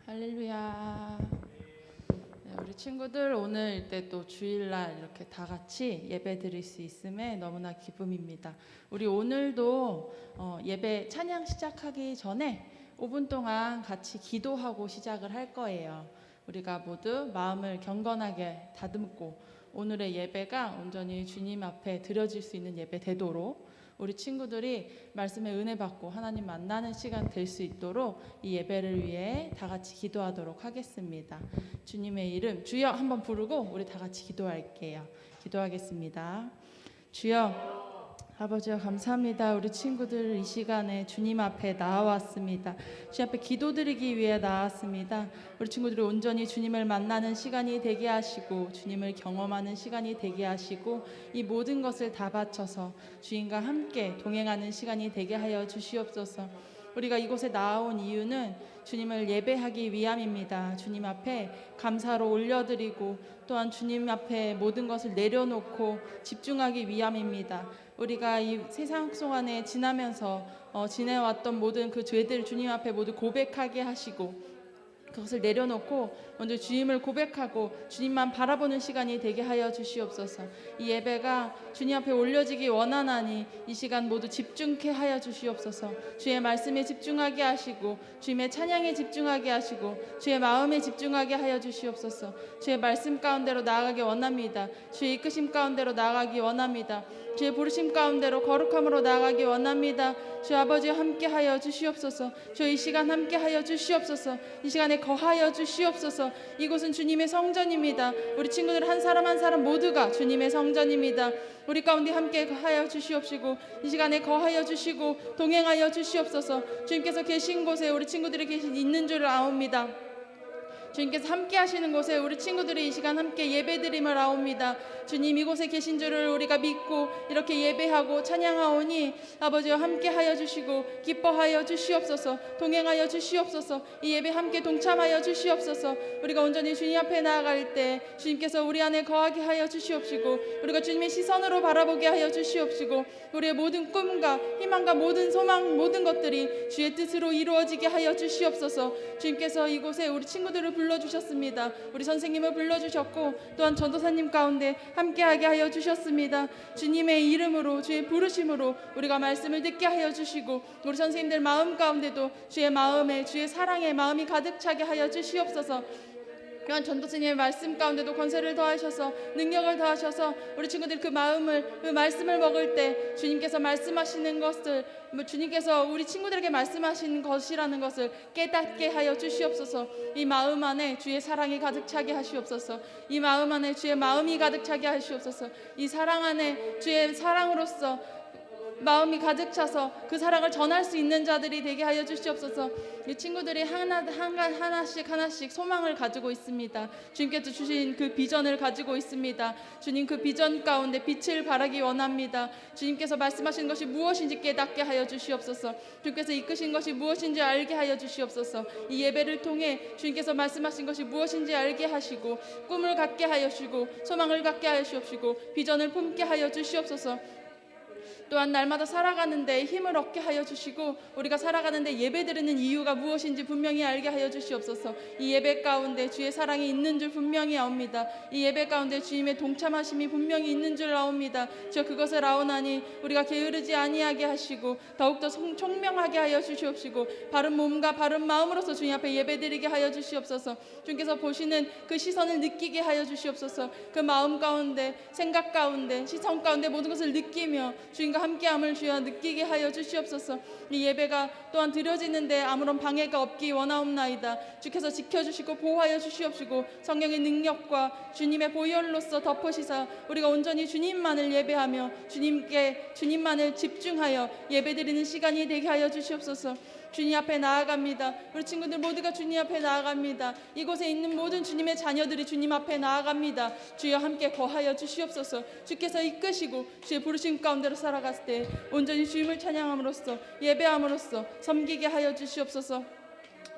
할렐루야. 네, 우리 친구들 오늘 이때 또 주일날 이렇게 다 같이 예배 드릴 수 있음에 너무나 기쁨입니다. 우리 오늘도 예배 찬양 시작하기 전에 5분 동안 같이 기도하고 시작을 할 거예요. 우리가 모두 마음을 경건하게 다듬고 오늘의 예배가 온전히 주님 앞에 드려질 수 있는 예배 되도록 우리 친구들이 말씀의 은혜 받고 하나님 만나는 시간 될 수 있도록 이 예배를 위해 다 같이 기도하도록 하겠습니다. 주님의 이름 주여 한번 부르고 우리 다 같이 기도할게요. 기도하겠습니다. 주여, 아버지여 감사합니다. 우리 친구들 이 시간에 주님 앞에 나와왔습니다. 주님 앞에 기도드리기 위해 나왔습니다. 우리 친구들이 온전히 주님을 만나는 시간이 되게 하시고 주님을 경험하는 시간이 되게 하시고 이 모든 것을 다 바쳐서 주님과 함께 동행하는 시간이 되게 하여 주시옵소서. 우리가 이곳에 나온 이유는 주님을 예배하기 위함입니다. 주님 앞에 감사로 올려드리고 또한 주님 앞에 모든 것을 내려놓고 집중하기 위함입니다. 우리가 이 세상 동안에 지나면서 지내왔던 모든 그 죄들 주님 앞에 모두 고백하게 하시고 그것을 내려놓고 먼저 주님을 고백하고 주님만 바라보는 시간이 되게 하여 주시옵소서. 이 예배가 주님 앞에 올려지기 원하나니 이 시간 모두 집중케 하여 주시옵소서. 주의 말씀에 집중하게 하시고 주님의 찬양에 집중하게 하시고 주의 마음에 집중하게 하여 주시옵소서. 주의 말씀 가운데로 나아가기 원합니다. 주의 이끄심 가운데로 나아가기 원합니다. 주의 부르심 가운데로 거룩함으로 나아가기 원합니다. 주 아버지 함께 하여 주시옵소서. 주 이 시간 함께 하여 주시옵소서. 이 시간에 거하여 주시옵소서. 이곳은 주님의 성전입니다. 우리 친구들 한 사람 한 사람 모두가 주님의 성전입니다. 우리 가운데 함께 하여 주시옵시고 이 시간에 거하여 주시고 동행하여 주시옵소서. 주님께서 계신 곳에 우리 친구들이 있는 줄 아옵니다. 주님께서 함께 하시는 곳에 우리 친구들이 이 시간 함께 예배드림을 아옵니다. 주님 이곳에 계신 줄을 우리가 믿고 이렇게 예배하고 찬양하오니 아버지와 함께 하여 주시고 기뻐하여 주시옵소서. 동행하여 주시옵소서. 이 예배 함께 동참하여 주시옵소서. 우리가 온전히 주님 앞에 나아갈 때 주님께서 우리 안에 거하게 하여 주시옵시고 우리가 주님의 시선으로 바라보게 하여 주시옵시고 우리의 모든 꿈과 희망과 모든 소망 모든 것들이 주의 뜻으로 이루어지게 하여 주시옵소서. 주님께서 이곳에 우리 친구들을 불러주셨습니다. 우리 선생님을 불러주셨고 또한 전도사님 가운데 함께하게 하여 주셨습니다. 주님의 이름으로 주의 부르심으로 우리가 말씀을 듣게 하여 주시고 우리 선생님들 마음 가운데도 주의 마음에 주의 사랑에 마음이 가득 차게 하여 주시옵소서. 또한 전도사님의 말씀 가운데도 권세를 더하셔서 능력을 더하셔서 우리 친구들 그 말씀을 먹을 때 주님께서 말씀하시는 것을 주님께서 우리 친구들에게 말씀하시는 것이라는 것을 깨닫게 하여 주시옵소서. 이 마음 안에 주의 사랑이 가득 차게 하시옵소서. 이 마음 안에 주의 마음이 가득 차게 하시옵소서. 이 사랑 안에 주의 사랑으로서 마음이 가득 차서 그 사랑을 전할 수 있는 자들이 되게 하여 주시옵소서. 이 친구들이 하나씩 소망을 가지고 있습니다. 주님께서 주신 그 비전을 가지고 있습니다. 주님 그 비전 가운데 빛을 발하기 원합니다. 주님께서 말씀하신 것이 무엇인지 깨닫게 하여 주시옵소서. 주님께서 이끄신 것이 무엇인지 알게 하여 주시옵소서. 이 예배를 통해 주님께서 말씀하신 것이 무엇인지 알게 하시고 꿈을 갖게 하여 주시고 소망을 갖게 하여 주시옵시고 비전을 품게 하여 주시옵소서. 또한 날마다 살아가는데 힘을 얻게 하여 주시고 우리가 살아가는데 예배드리는 이유가 무엇인지 분명히 알게 하여 주시옵소서. 이 예배 가운데 주의 사랑이 있는 줄 분명히 아옵니다. 이 예배 가운데 주님의 동참하심이 분명히 있는 줄 아옵니다. 저 그것을 아오나니 우리가 게으르지 아니하게 하시고 더욱더 총명하게 하여 주시옵시고 바른 몸과 바른 마음으로서 주님 앞에 예배드리게 하여 주시옵소서. 주님께서 보시는 그 시선을 느끼게 하여 주시옵소서. 그 마음 가운데 생각 가운데 시선 가운데 모든 것을 느끼며 주님과 함께함을 주여 느끼게 하여 주시옵소서. 이 예배가 또한 드려지는데 아무런 방해가 없기 원하옵나이다. 주께서 지켜주시고 보호하여 주시옵시고 성령의 능력과 주님의 보혈로서 덮으시사 우리가 온전히 주님만을 예배하며 주님만을 집중하여 예배드리는 시간이 되게 하여 주시옵소서. 주님 앞에 나아갑니다. 우리 친구들 모두가 주님 앞에 나아갑니다. 이곳에 있는 모든 주님의 자녀들이 주님 앞에 나아갑니다. 주여 함께 거하여 주시옵소서. 주께서 이끄시고 주의 부르심 가운데로 살아갔을 때 온전히 주님을 찬양함으로써 예배함으로써 섬기게 하여 주시옵소서.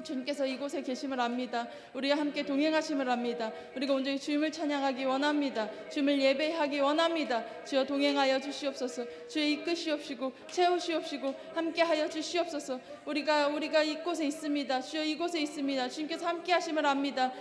주님께서 이곳에 계심을 압니다. 우리와 함께 동행하심을 압니다. 우리가 온전히 주님을 찬양하기 원합니다. 주님을 예배하기 원합니다. 주여 동행하여 주시옵소서. 주여 이끄시옵시고 채우시옵시고 함께하여 주시옵소서. 우리가 이곳에 있습니다. 주여 이곳에 있습니다. 주님께서 함께하심을 압니다.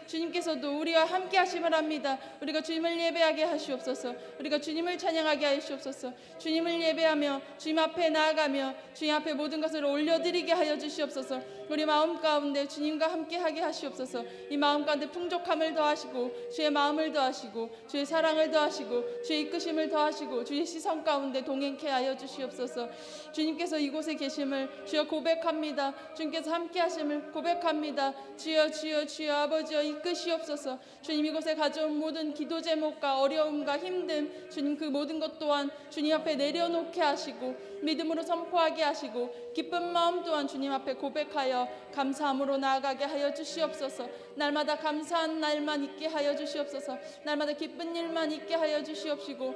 주님께서도 우리와 함께하심을 압니다. 우리가 주님을 예배하게 하시옵소서. 우리가 주님을 찬양하게 하시옵소서. 주님을 예배하며 주님 앞에 나아가며 주님 앞에 모든 것을 올려드리게 하여 주시옵소서. 우리 마음 가운데 주님과 함께하게 하시옵소서. 이 마음 가운데 풍족함을 더하시고 주의 마음을 더하시고 주의 사랑을 더하시고 주의 이끄심을 더하시고 주의 시선 가운데 동행케 하여 주시옵소서. 주님께서 이곳에 계심을 주여 고백합니다. 주님께서 함께하심을 고백합니다. 주여 주여 주여 아버지여 이끄시옵소서. 주님 이곳에 가져온 모든 기도 제목과 어려움과 힘듦 주님 그 모든 것 또한 주님 앞에 내려놓게 하시고 믿음으로 선포하게 하시고 기쁜 마음 또한 주님 앞에 고백하여 감사함으로 나아가게 하여 주시옵소서. 날마다 감사한 날만 있게 하여 주시옵소서. 날마다 기쁜 일만 있게 하여 주시옵시고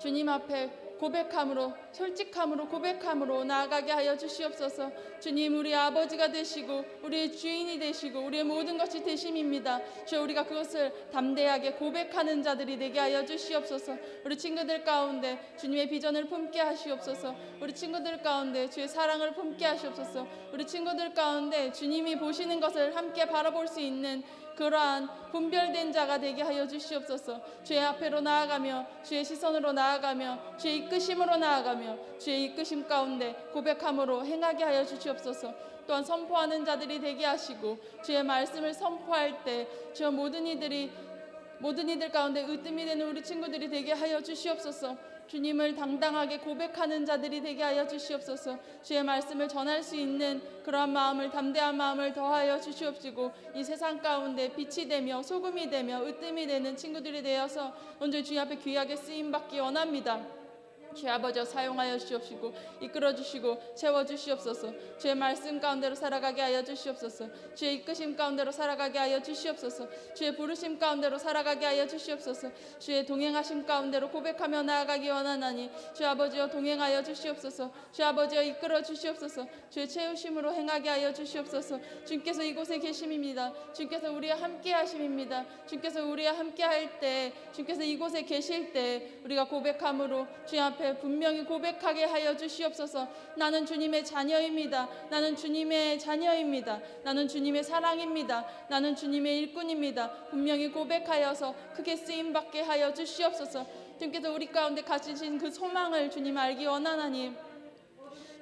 주님 앞에 고백함으로 솔직함으로 고백함으로 나아가게 하여 주시옵소서. 주님 우리 아버지가 되시고 우리의 주인이 되시고 우리의 모든 것이 되심입니다. 주여 우리가 그것을 담대하게 고백하는 자들이 되게 하여 주시옵소서. 우리 친구들 가운데 주님의 비전을 품게 하시옵소서. 우리 친구들 가운데 주의 사랑을 품게 하시옵소서. 우리 친구들 가운데 주님이 보시는 것을 함께 바라볼 수 있는 그러한 분별된 자가 되게 하여 주시옵소서. 주의 앞에로 나아가며 주의 시선으로 나아가며 주의 이끄심으로 나아가며 주의 이끄심 가운데 고백함으로 행하게 하여 주시옵소서. 또한 선포하는 자들이 되게 하시고 주의 말씀을 선포할 때 주여 모든 이들 가운데 으뜸이 되는 우리 친구들이 되게 하여 주시옵소서. 주님을 당당하게 고백하는 자들이 되게 하여 주시옵소서. 주의 말씀을 전할 수 있는 그러한 마음을 담대한 마음을 더하여 주시옵시고 이 세상 가운데 빛이 되며 소금이 되며 으뜸이 되는 친구들이 되어서 온전히 주님 앞에 귀하게 쓰임받기 원합니다. 주의 아버지여 사용하여 주시옵시고 이끌어 주시고 채워 주시옵소서. 주의 말씀 가운데로 살아가게 하여 주시옵소서. 주의 이끄심 가운데로 살아가게 하여 주시옵소서. 주의 부르심 가운데로 살아가게 하여 주시옵소서. 주의 동행하심 가운데로 고백하며 나아가기 원하나니 주의 아버지여 동행하여 주시옵소서. 주의 아버지여 이끌어 주시옵소서. 주의 채우심으로 행하게 하여 주시옵소서. 주님께서 이곳에 계심입니다. 주님께서 우리와 함께 하심입니다. 주님께서 우리와 함께 할 때 주님께서 이곳에 계실 때 우리가 고백함으로 주님 앞에 분명히 고백하게 하여 주시옵소서. 나는 주님의 자녀입니다. 나는 주님의 자녀입니다. 나는 주님의 사랑입니다. 나는 주님의 일꾼입니다. 분명히 고백하여서 크게 쓰임받게 하여 주시옵소서. 주님께서 우리 가운데 가지신 그 소망을 주님 알기 원하나니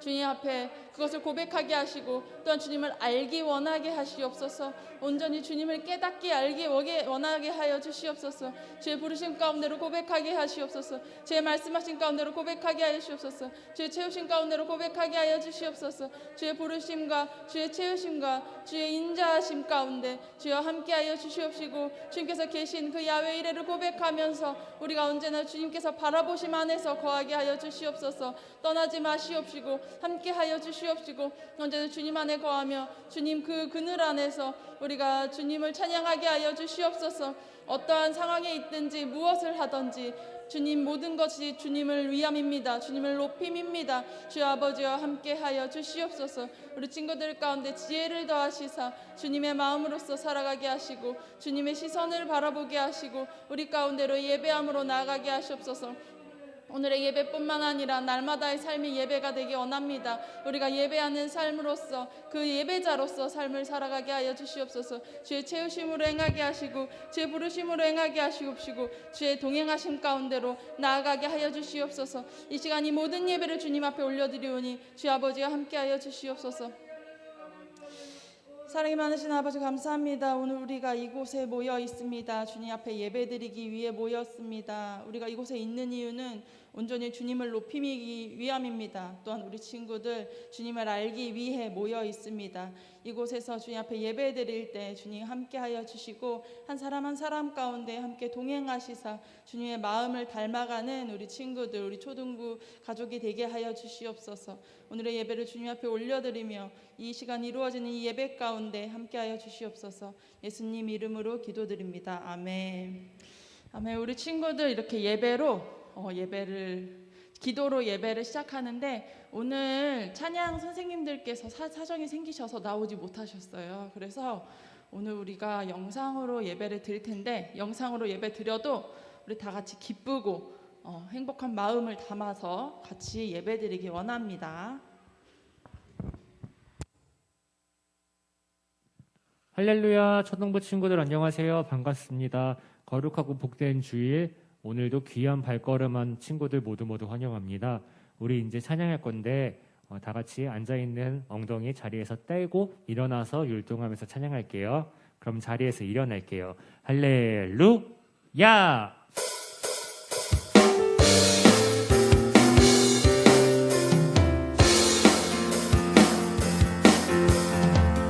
주님 앞에 그것을 고백하게 하시고 또한 주님을 알기 원하게 하시옵소서. 온전히 주님을 깨닫게 알기 원하게 하여 주시옵소서. 주의 부르심 가운데로 고백하게 하시옵소서. 주의 말씀하신 가운데로 고백하게 하여 주시옵소서. 주의 채우심 가운데로 고백하게 하여 주시옵소서. 주의 부르심과 주의 채우심과 주의 인자하심 가운데 주여 함께하여 주시옵시고 주님께서 계신 그 야훼 이레를 고백하면서 우리가 언제나 주님께서 바라보심 안에서 거하게 하여 주시옵소서. 떠나지 마시옵시고 함께하여 주시옵시고 언제나 주님 안에 거하며 주님 그 그늘 안에서 우리가 주님을 찬양하게 하여 주시옵소서. 어떠한 상황에 있든지 무엇을 하든지 주님 모든 것이 주님을 위함입니다. 주님을 높임입니다. 주 아버지와 함께하여 주시옵소서. 우리 친구들 가운데 지혜를 더하시사 주님의 마음으로서 살아가게 하시고 주님의 시선을 바라보게 하시고 우리 가운데로 예배함으로 나아가게 하시옵소서. 오늘의 예배뿐만 아니라 날마다의 삶이 예배가 되기 원합니다. 우리가 예배하는 삶으로서 그 예배자로서 삶을 살아가게 하여 주시옵소서. 주의 채우심으로 행하게 하시고 주의 부르심으로 행하게 하시옵시고 주의 동행하심 가운데로 나아가게 하여 주시옵소서. 이 시간 이 모든 예배를 주님 앞에 올려드리오니 주 아버지와 함께하여 주시옵소서. 사랑이 많으신 아버지 감사합니다. 오늘 우리가 이곳에 모여 있습니다. 주님 앞에 예배드리기 위해 모였습니다. 우리가 이곳에 있는 이유는 온전히 주님을 높이기 위함입니다. 또한 우리 친구들 주님을 알기 위해 모여 있습니다. 이곳에서 주님 앞에 예배드릴 때 주님 함께하여 주시고 한 사람 한 사람 가운데 함께 동행하시사 주님의 마음을 닮아가는 우리 친구들 우리 초등부 가족이 되게 하여 주시옵소서. 오늘의 예배를 주님 앞에 올려드리며 이 시간 이루어지는 이 예배 가운데 함께하여 주시옵소서. 예수님 이름으로 기도드립니다. 아멘. 아멘. 우리 친구들 이렇게 예배로 예배를 기도로 예배를 시작하는데 오늘 찬양 선생님들께서 사정이 생기셔서 나오지 못하셨어요. 그래서 오늘 우리가 영상으로 예배를 드릴 텐데 영상으로 예배 드려도 우리 다 같이 기쁘고 행복한 마음을 담아서 같이 예배 드리기 원합니다. 할렐루야. 초등부 친구들 안녕하세요. 반갑습니다. 거룩하고 복된 주일, 오늘도 귀한 발걸음한 친구들 모두 환영합니다. 우리 이제 찬양할 건데 다 같이 앉아있는 엉덩이 자리에서 떼고 일어나서 율동하면서 찬양할게요. 그럼 자리에서 일어날게요. 할렐루야.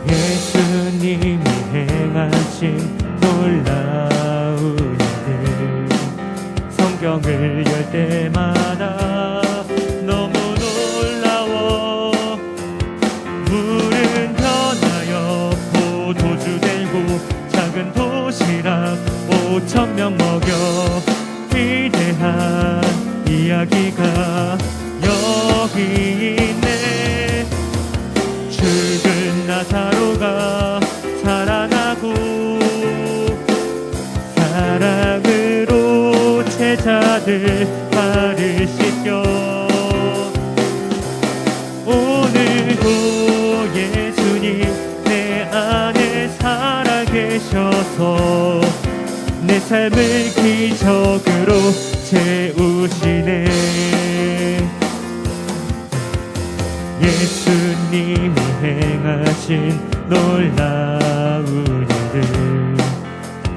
예수님이 행하신 놀라운 일들, 성경을 열 때마다 너무 놀라워. 물은 변하여 포도주 되고 작은 도시락 5,000명 먹여. 위대한 이야기가 여기 있네. 죽은 나사로가 살아나고 사랑으로 제자들 발을 씻겨. 오늘도 예수님 내 안에 살아계셔서 내 삶을 기적으로 채우시네. 예수님이 행하신 놀라운 일들,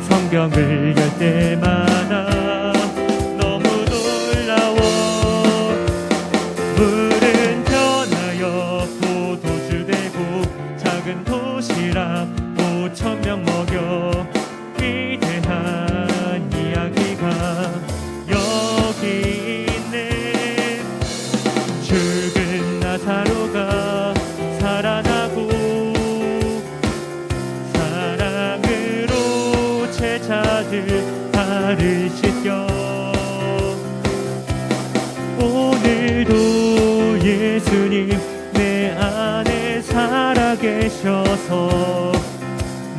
성경을 열 때마다 너무 놀라워. 물은 변하여 포도주 되고 작은 도시락 5,000명 먹여. 위대한 이야기가 여기 있네. 죽은 나사로가 살아나고 사랑으로 제자들 발을 씻겨. 오늘도 예수님 내 안에 살아계셔서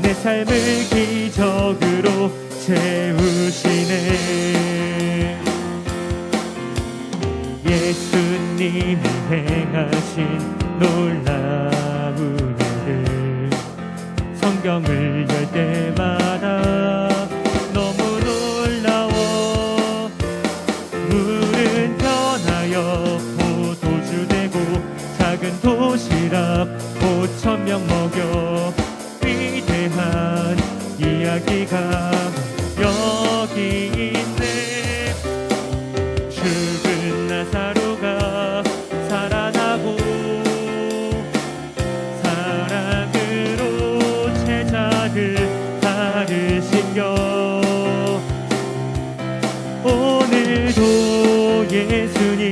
내 삶을 기적으로 채우시네. 예수님이 행하신 놀라운 일들, 성경을 열 때마다 너무 놀라워. 물은 변하여 포도주 되고 작은 도시락 5,000명 먹여. 위대한 이야기가 여기 있네. 죽은 나사로가 살아나고 사랑으로 제자들 발을 씻겨. 오늘도 예수님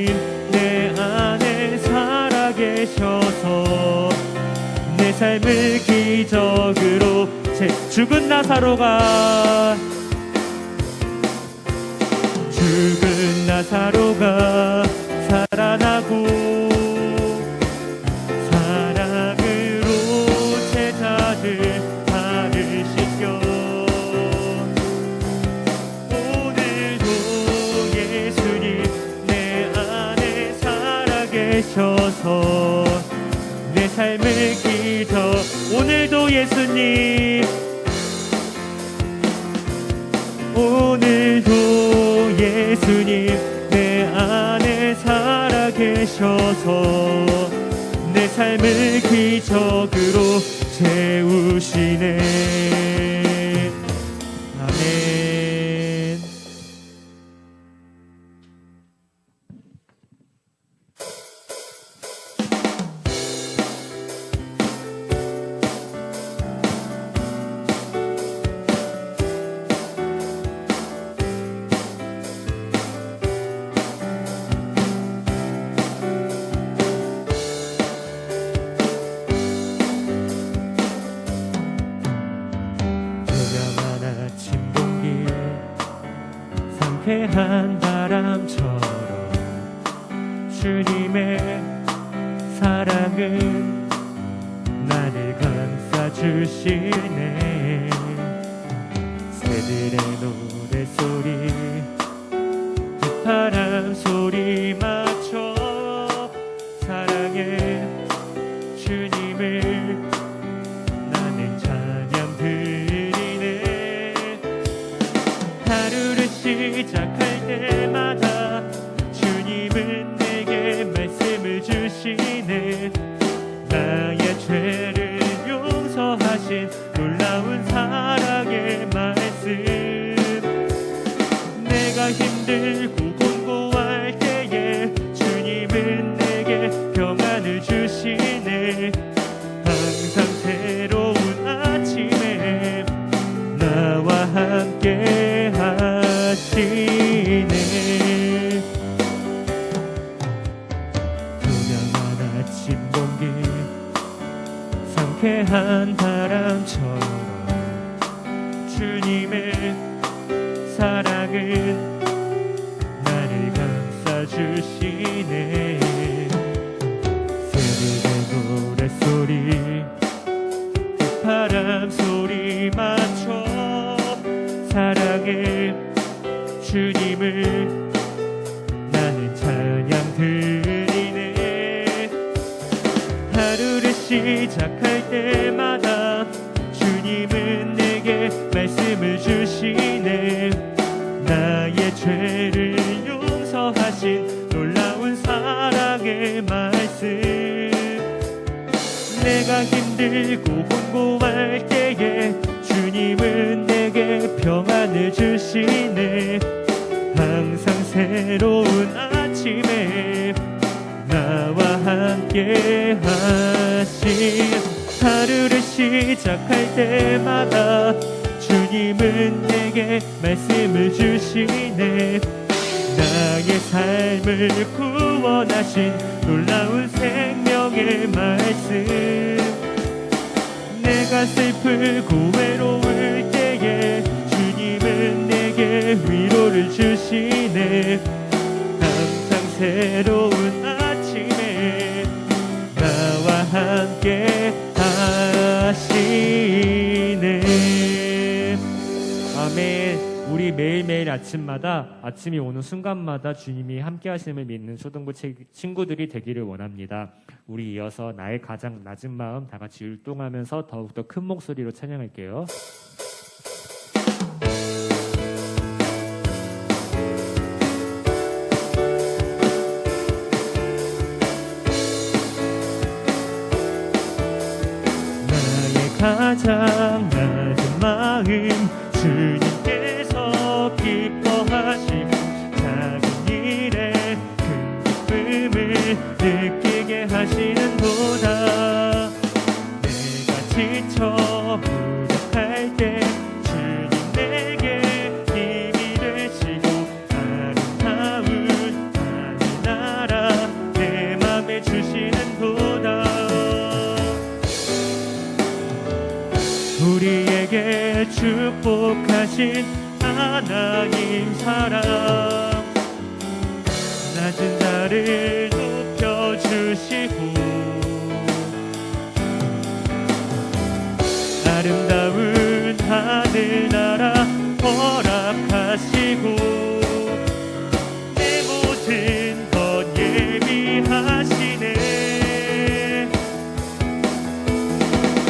내 안에 살아계셔서 내 삶을 기적으로 죽은 나사로가 살아나고 사랑으로 제자들 발을 씻겨. 오늘도 예수님 내 안에 살아계셔서 내 삶을 기적. 오늘도 예수님, 오늘도 예수님 내 안에 살아계셔서 내 삶을 기적으로 채우시네. 아멘. 상쾌한 바람처럼 사랑은 나를 감싸주시네. 새들의 노래소리 바람 소리 맞춰 사랑의 주님을 나는 찬양 드리네. 하루를 시작할 때마다 주님은 내게 말씀을 주시네. 나의 죄를 용서하신 놀라운 사랑의 말씀. 내가 힘들고 공고할 때에 주님은 내게 평안을 주시네. 항상 새로운 아침에 나와 함께 하시네. 투명한 아침 공기 상쾌한 바람처럼 주님의 사랑은 나를 감싸주시네. 새들의 노래소리 바람 소리 맞춰 사랑의 주님을 나는 찬양 드리네. 하루를 시작할 때마다 주님은 내게 말씀을 주시네. 나의 죄를 용서하신 놀라운 사랑의 말씀. 내가 힘들고 공고할 때에 주님은 내게 평안을 주시네. 항상 새로운 아침에 나와 함께 하시. 하루를 시작할 때마다 주님은 내게 말씀을 주시네. 나의 삶을 구원하신 놀라운 생명의 말씀. 내가 슬프고 외로울 때에 주님은 내게 위로를 주시네. 항상 새로운 아침에 나와 함께 하시네. 아멘. 우리 매일매일 아침마다 아침이 오는 순간마다 주님이 함께 하심을 믿는 초등부 친구들이 되기를 원합니다. 우리 이어서 나의 가장 낮은 마음 다 같이 율동하면서 더욱더 큰 목소리로 찬양할게요. 나의 가장 낮은 마음 주님께서 기뻐하시고 작은 일에 큰 기쁨을 느끼게 하시는도다. 내가 지쳐 무력할 때 주님 내게 힘이 되시고 아름다운 하늘나라 내 맘에 주시는도다. 우리에게 축복하신 하나님 사랑. 낮은 자를 높여주시고 아름다운 하늘나라 허락하시고 내 모든 것 예비하시네.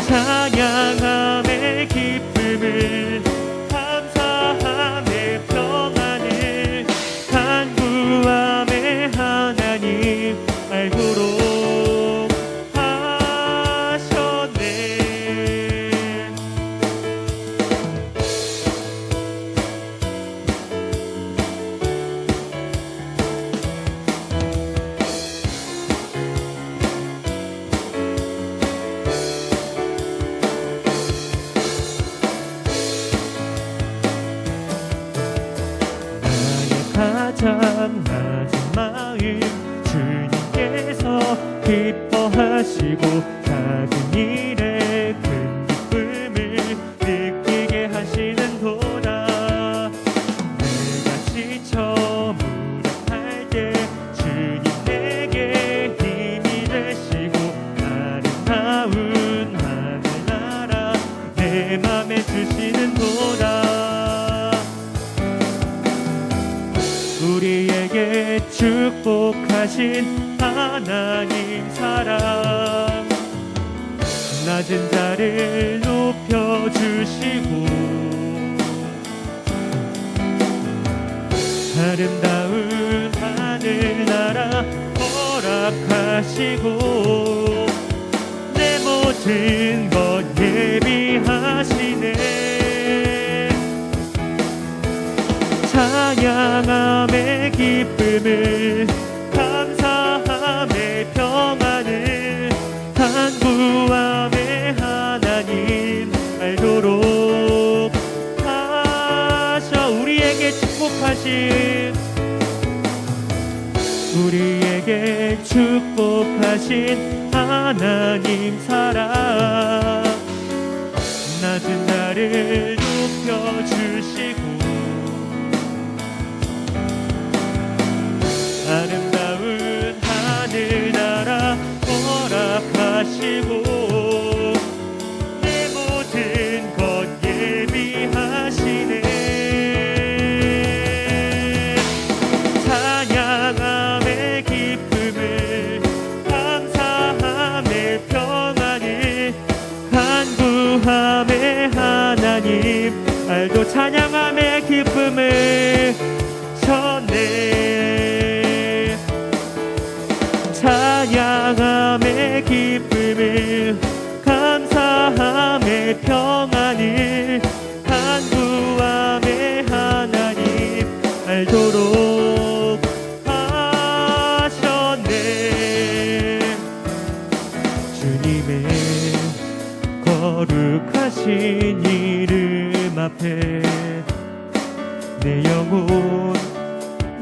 찬양함의 기쁨을 감사함의 평안을 간구함의 하나님 알도록 하셨네. 가장 낮은 마음 주님께서 기뻐하시고 작은 일에 큰 기쁨을 느끼게 하시는도다. 내가 지쳐 무력할 때 주님 내게 축복하신 하나님 사랑, 낮은 자를 높여주시고 아름다운 하늘나라 허락하시고 내 모든 것 예비하시네. 찬양함의 기쁨을, 감사함의 평안을, 간구함의 하나님 알도록 하셔. 우리에게 축복하신 하나님 사랑, 낮은 나를 높여주시고 아름다운 하늘나라 허락하시고 내 모든 것 예비하시네. 찬양함의 기쁨을, 감사함의 평안을, 간구함의 하나님 알도 찬양함의 기쁨을 전해. 찬양함의 기쁨을, 감사함의 평안을, 간구함의 하나님 알도록 하셨네. 주님의 거룩하신 이름 앞에 내 영혼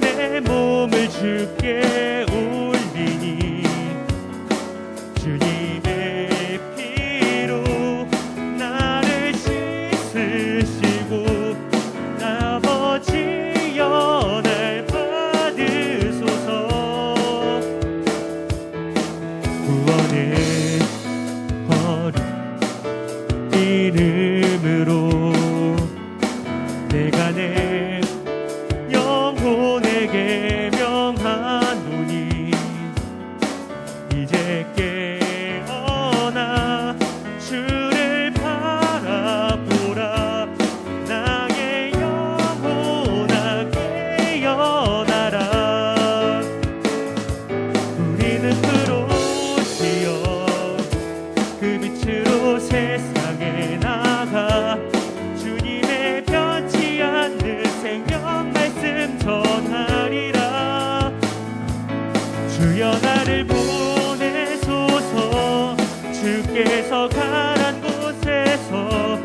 내 몸을 주께 올리니 주님의 피로 나를 씻으시고 아버지여 날 받으소서. 구원의 거룩 이름으로 내가 내 영혼에게 명하노니 이제 깨어나 주를 바라보라. 나의 영혼아 깨어나라. 우리는 불로 뛰어 그 빛으로 세상에 나가 주님의 변치 않는 생명 말씀 전하리라. 주여 나를 보내소서. 주께서 가란 곳에서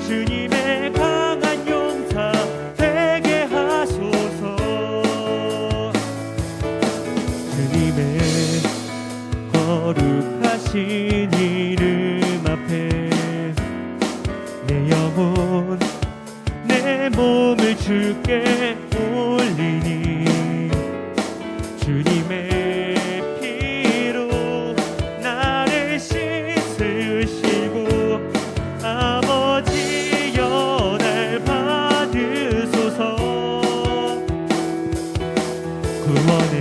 주님의 강한 용사 되게 하소서. 주님의 거룩하신 이름 앞에 내 영혼 내 몸을 주께 올리니 주님의 피로 나를 씻으시고 아버지여 날 받으소서. 구원의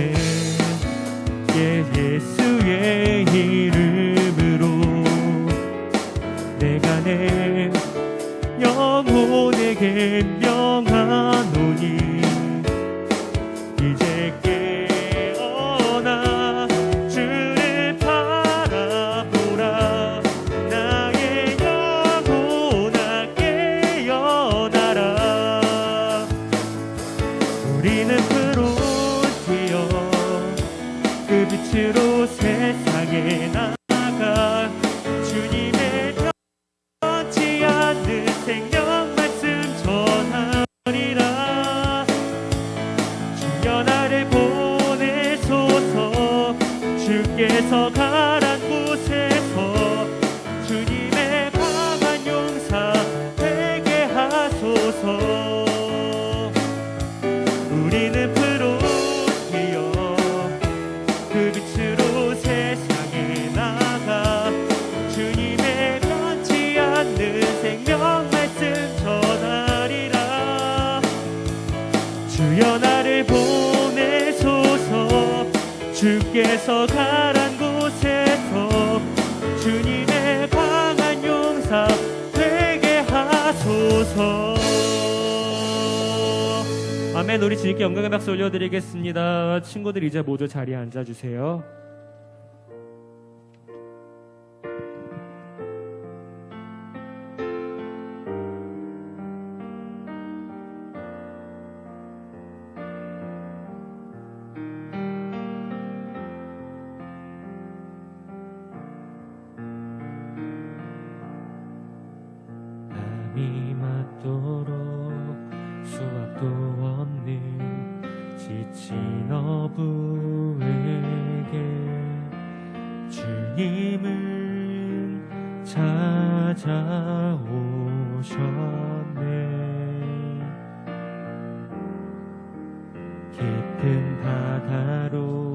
예수의 이름으로 내가 내 영혼에게 명하노니 이제 깨어나 주를 바라보라. 나의 영혼아 깨어나라. 우리는 불로 뛰어 그 빛으로 세상에 나가 주님의 변치 않는 생명 말씀 전하리라. 주여 나를 보내소서. 주께서 가란 곳에서 주님의 강한 용사 되게 하소서. 우리는 불로 뛰어 그 빛으로 세상에 나가 주님의 변치 않는 생명 말씀 전하리라. 주여 나를 보내소서. 주께서 가란 곳에서 주님의 강한 용사 되게 하소서. 아멘. 우리 주님께 영광의 박수 올려드리겠습니다. 친구들 이제 모두 자리에 앉아주세요. 밤이 맞도록 수확도 없는 지친 어부에게 주님은 찾아오셨네. 깊은 바다로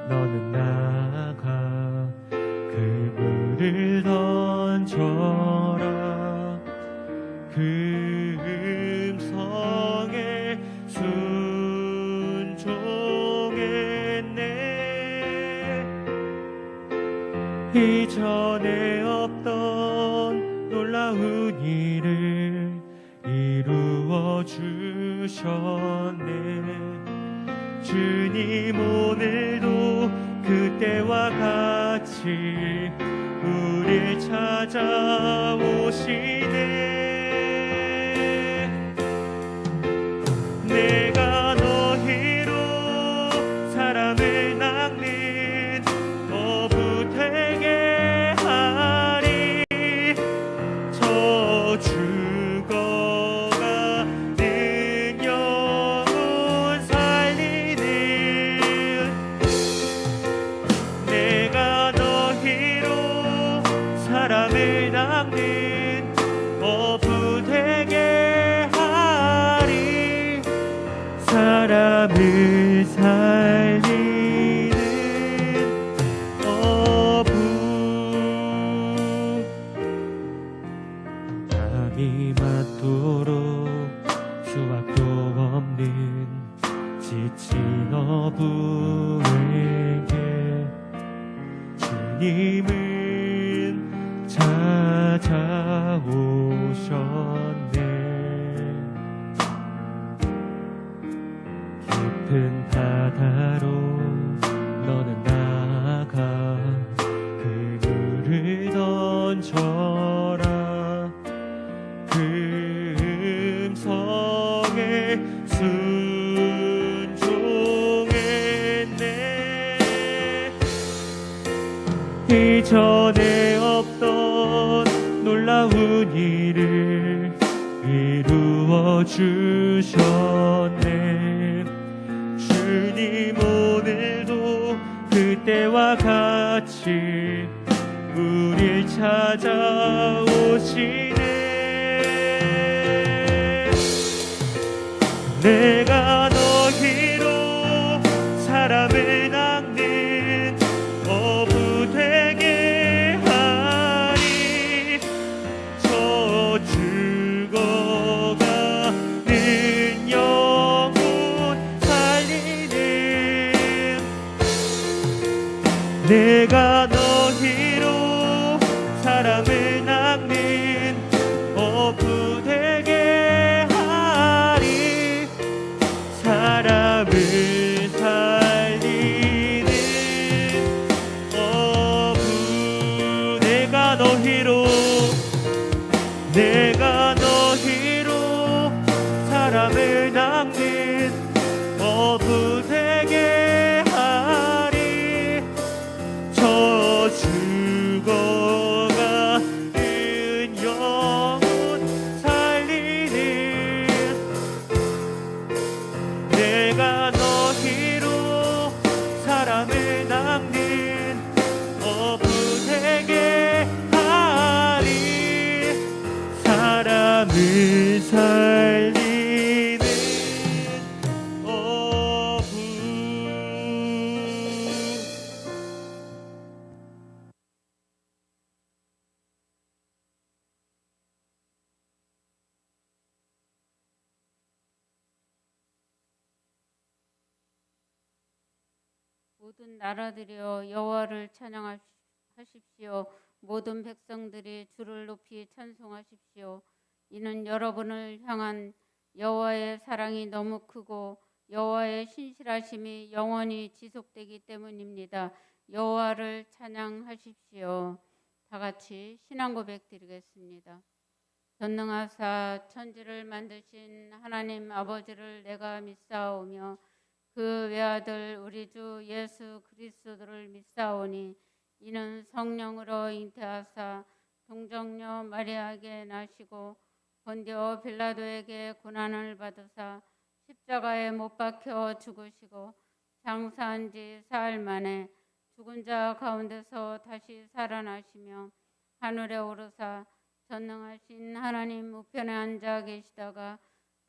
너는 나가 그물을 던져라. 그 음성에 순종했네. 이전에 없던 놀라운 일을 이루어 주셨네. 주님 오늘도 그때와 같이 우릴 찾아오시네. 내가 너희로 사람을 낚는 어부 되게 하리. 저 죽어가는 영혼 살리는 내가 너희로 사람을 낚는 어부 되게 하리. 사람을 살리는 어부. 밤이 맞도록 수확도 없는 지친 어부에게 주님은 찾아오셨네. 깊은 바다로 너는 나가 그물을 던져라. 그 음성에 순종했네. 이전에 없던 놀라운 일을 이루어 주셨네. 주님 오늘도 그때와 같이 우릴 찾아오시네. 내가 너희로 사람을 낚는 어부 되게 하리. 저 죽어가는 영혼 살리는 내가 너희로 사람을 낚는 어부 되게 하리. 사람을 살리는 어부. 내가 너희로 사람을 낚는 어부 되게 하리. 저 죽어가는 영혼 살리는 내가 너희로 사람을 낚는 어부 되게 하리. 사람을 살리는 모든 나라들이여 여호와를 찬양하십시오. 모든 백성들이 주를 높이 찬송하십시오. 이는 여러분을 향한 여호와의 사랑이 너무 크고 여호와의 신실하심이 영원히 지속되기 때문입니다. 여호와를 찬양하십시오. 다 같이 신앙 고백 드리겠습니다. 전능하사 천지를 만드신 하나님 아버지를 내가 믿사오며 그 외아들 우리 주 예수 그리스도를 믿사오니 이는 성령으로 잉태하사 동정녀 마리아에게 나시고 본디오 빌라도에게 고난을 받으사 십자가에 못 박혀 죽으시고 장사한 지 사흘 만에 죽은 자 가운데서 다시 살아나시며 하늘에 오르사 전능하신 하나님 우편에 앉아 계시다가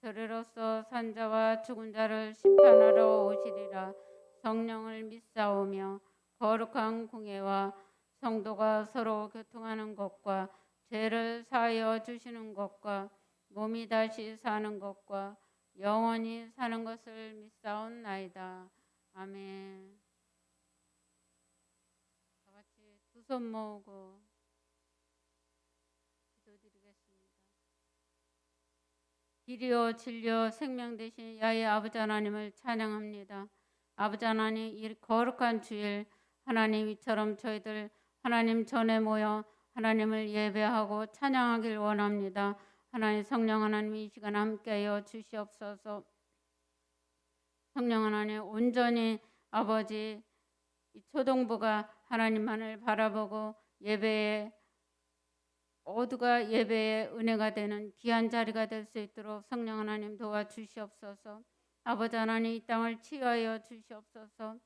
저리로서 산자와 죽은 자를 심판하러 오시리라. 성령을 믿사오며 거룩한 공예와 성도가 서로 교통하는 것과 죄를 사하여 주시는 것과 몸이 다시 사는 것과 영원히 사는 것을 믿사옵나이다. 아멘. 다 같이 두 손 모으고 기도드리겠습니다. 길이요 진리요 생명 되신 야훼 아버지 하나님을 찬양합니다. 아버지 하나님, 이 거룩한 주일 하나님 이처럼 저희들 하나님 전에 모여 하나님을 예배하고 찬양하길 원합니다. 하나님 성령 하나님 이 시간 함께하여 주시옵소서. 성령 하나님 온전히 아버지 이 초동부가 하나님만을 바라보고 예배에 모두가 예배의 은혜가 되는 귀한 자리가 될 수 있도록 성령 하나님 도와주시옵소서. 아버지 하나님 이 땅을 치유하여 주시옵소서.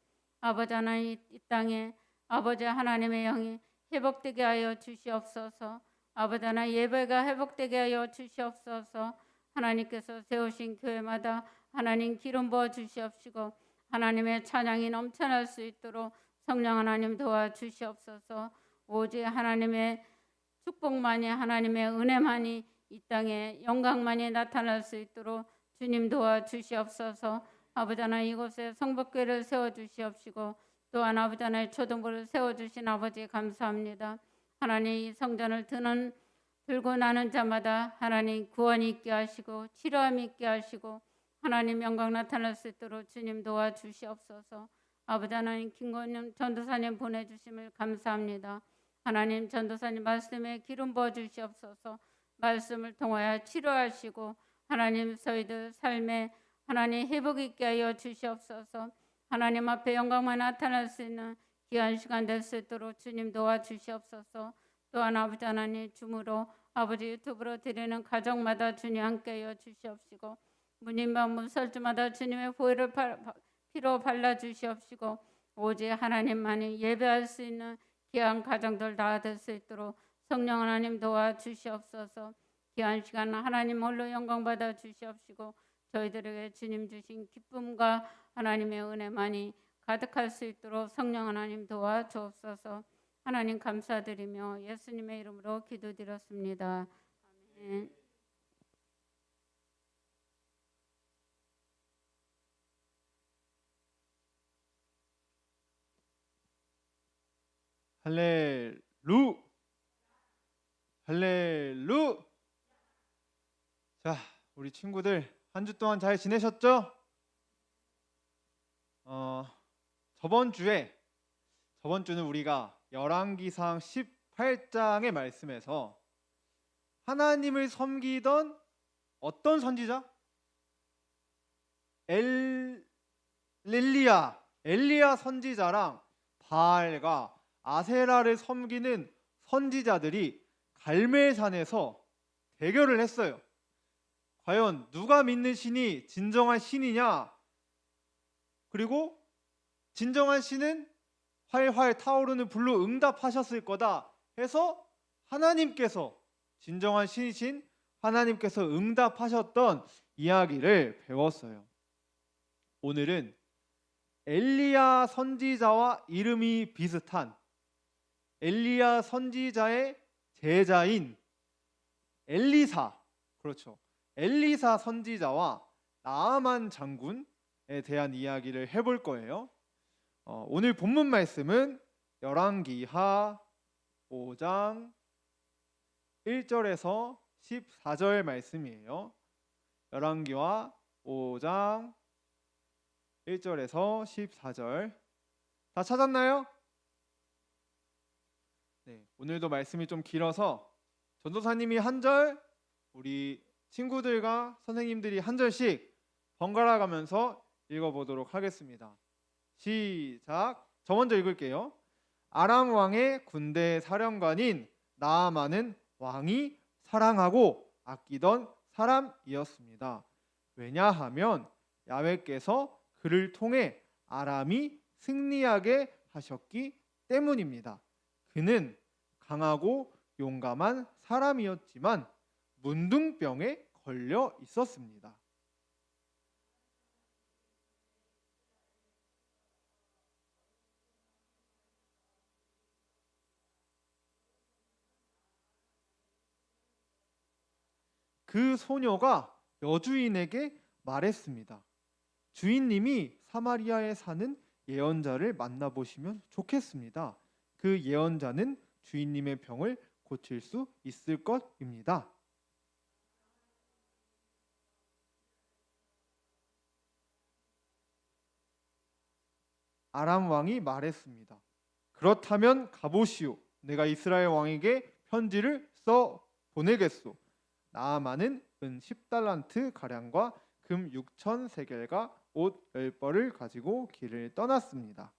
아버지 하나님 이 땅에 아버지 하나님의 영이 회복되게 하여 주시옵소서. 아버지 하나님 예배가 회복되게 하여 주시옵소서. 하나님께서 세우신 교회마다 하나님 기름 부어 주시옵시고 하나님의 찬양이 넘쳐날 수 있도록 성령 하나님 도와주시옵소서. 오직 하나님의 축복만이 하나님의 은혜만이 이 땅에 영광만이 나타날 수 있도록 주님 도와주시옵소서. 아버지 하나님 이곳에 성복교회를 세워주시옵시고 또한 아버지 하나님 초등부를 세워주신 아버지 감사합니다. 하나님 이 성전을 들고 나는 자마다 하나님 구원이 있게 하시고 치료함이 있게 하시고 하나님 영광 나타날 수 있도록 주님 도와주시옵소서. 아버지 하나님 김건영 전도사님 보내주심을 감사합니다. 하나님 전도사님 말씀에 기름 부어 주시옵소서. 말씀을 통하여 치료하시고 하나님 저희들 삶에 하나님 회복 있게 하여 주시옵소서. 하나님 앞에 영광만 나타날 수 있는 귀한 시간 될 수 있도록 주님 도와주시옵소서. 또한 아버지 하나님 주므로 아버지 유튜브로 드리는 가정마다 주님 함께하여 주시옵시고 문인방 문설주마다 주님의 보혈을 피로 발라주시옵시고 오직 하나님만이 예배할 수 있는 귀한 가정들 다 될 수 있도록 성령 하나님 도와주시옵소서. 귀한 시간 하나님 홀로 영광 받아 주시옵시고 저희들에게 주님 주신 기쁨과 하나님의 은혜만이 가득할 수 있도록 성령 하나님 도와주옵소서. 하나님 감사드리며 예수님의 이름으로 기도드렸습니다. 아멘. 할렐루. 자, 우리 친구들 한 주 동안 잘 지내셨죠? 저번 주는 우리가 열왕기상 18장의 말씀에서 하나님을 섬기던 어떤 선지자? 엘리야 선지자랑 바알과 아세라를 섬기는 선지자들이 갈멜산에서 대결을 했어요. 과연 누가 믿는 신이 진정한 신이냐? 그리고 진정한 신은 활활 타오르는 불로 응답하셨을 거다 해서 하나님께서 진정한 신이신 하나님께서 응답하셨던 이야기를 배웠어요. 오늘은 엘리야 선지자와 이름이 비슷한 엘리야 선지자의 제자인 엘리사, 그렇죠. 엘리사 선지자와 나아만 장군에 대한 이야기를 해볼 거예요. 오늘 본문 말씀은 열왕기하 5장 1절에서 14절 말씀이에요. 열왕기하 5장 1절에서 14절. 다 찾았나요? 네, 오늘도 말씀이 좀 길어서 전도사님이 한 절, 우리 친구들과 선생님들이 한 절씩 번갈아 가면서 읽어보도록 하겠습니다. 시작. 저 먼저 읽을게요. 아람 왕의 군대 사령관인 나아만은 왕이 사랑하고 아끼던 사람이었습니다. 왜냐하면 야훼께서 그를 통해 아람이 승리하게 하셨기 때문입니다. 그는 강하고 용감한 사람이었지만 문둥병에 걸려 있었습니다. 그 소녀가 여주인에게 말했습니다. 주인님이 사마리아에 사는 예언자를 만나보시면 좋겠습니다. 그 예언자는 주인님의 병을 고칠 수 있을 것입니다. 아람 왕이 말했습니다. 그렇다면 가보시오. 내가 이스라엘 왕에게 편지를 써 보내겠소. 나아만은 은 10달란트 가량과 금 6천 세겔과 옷 10벌을 가지고 길을 떠났습니다.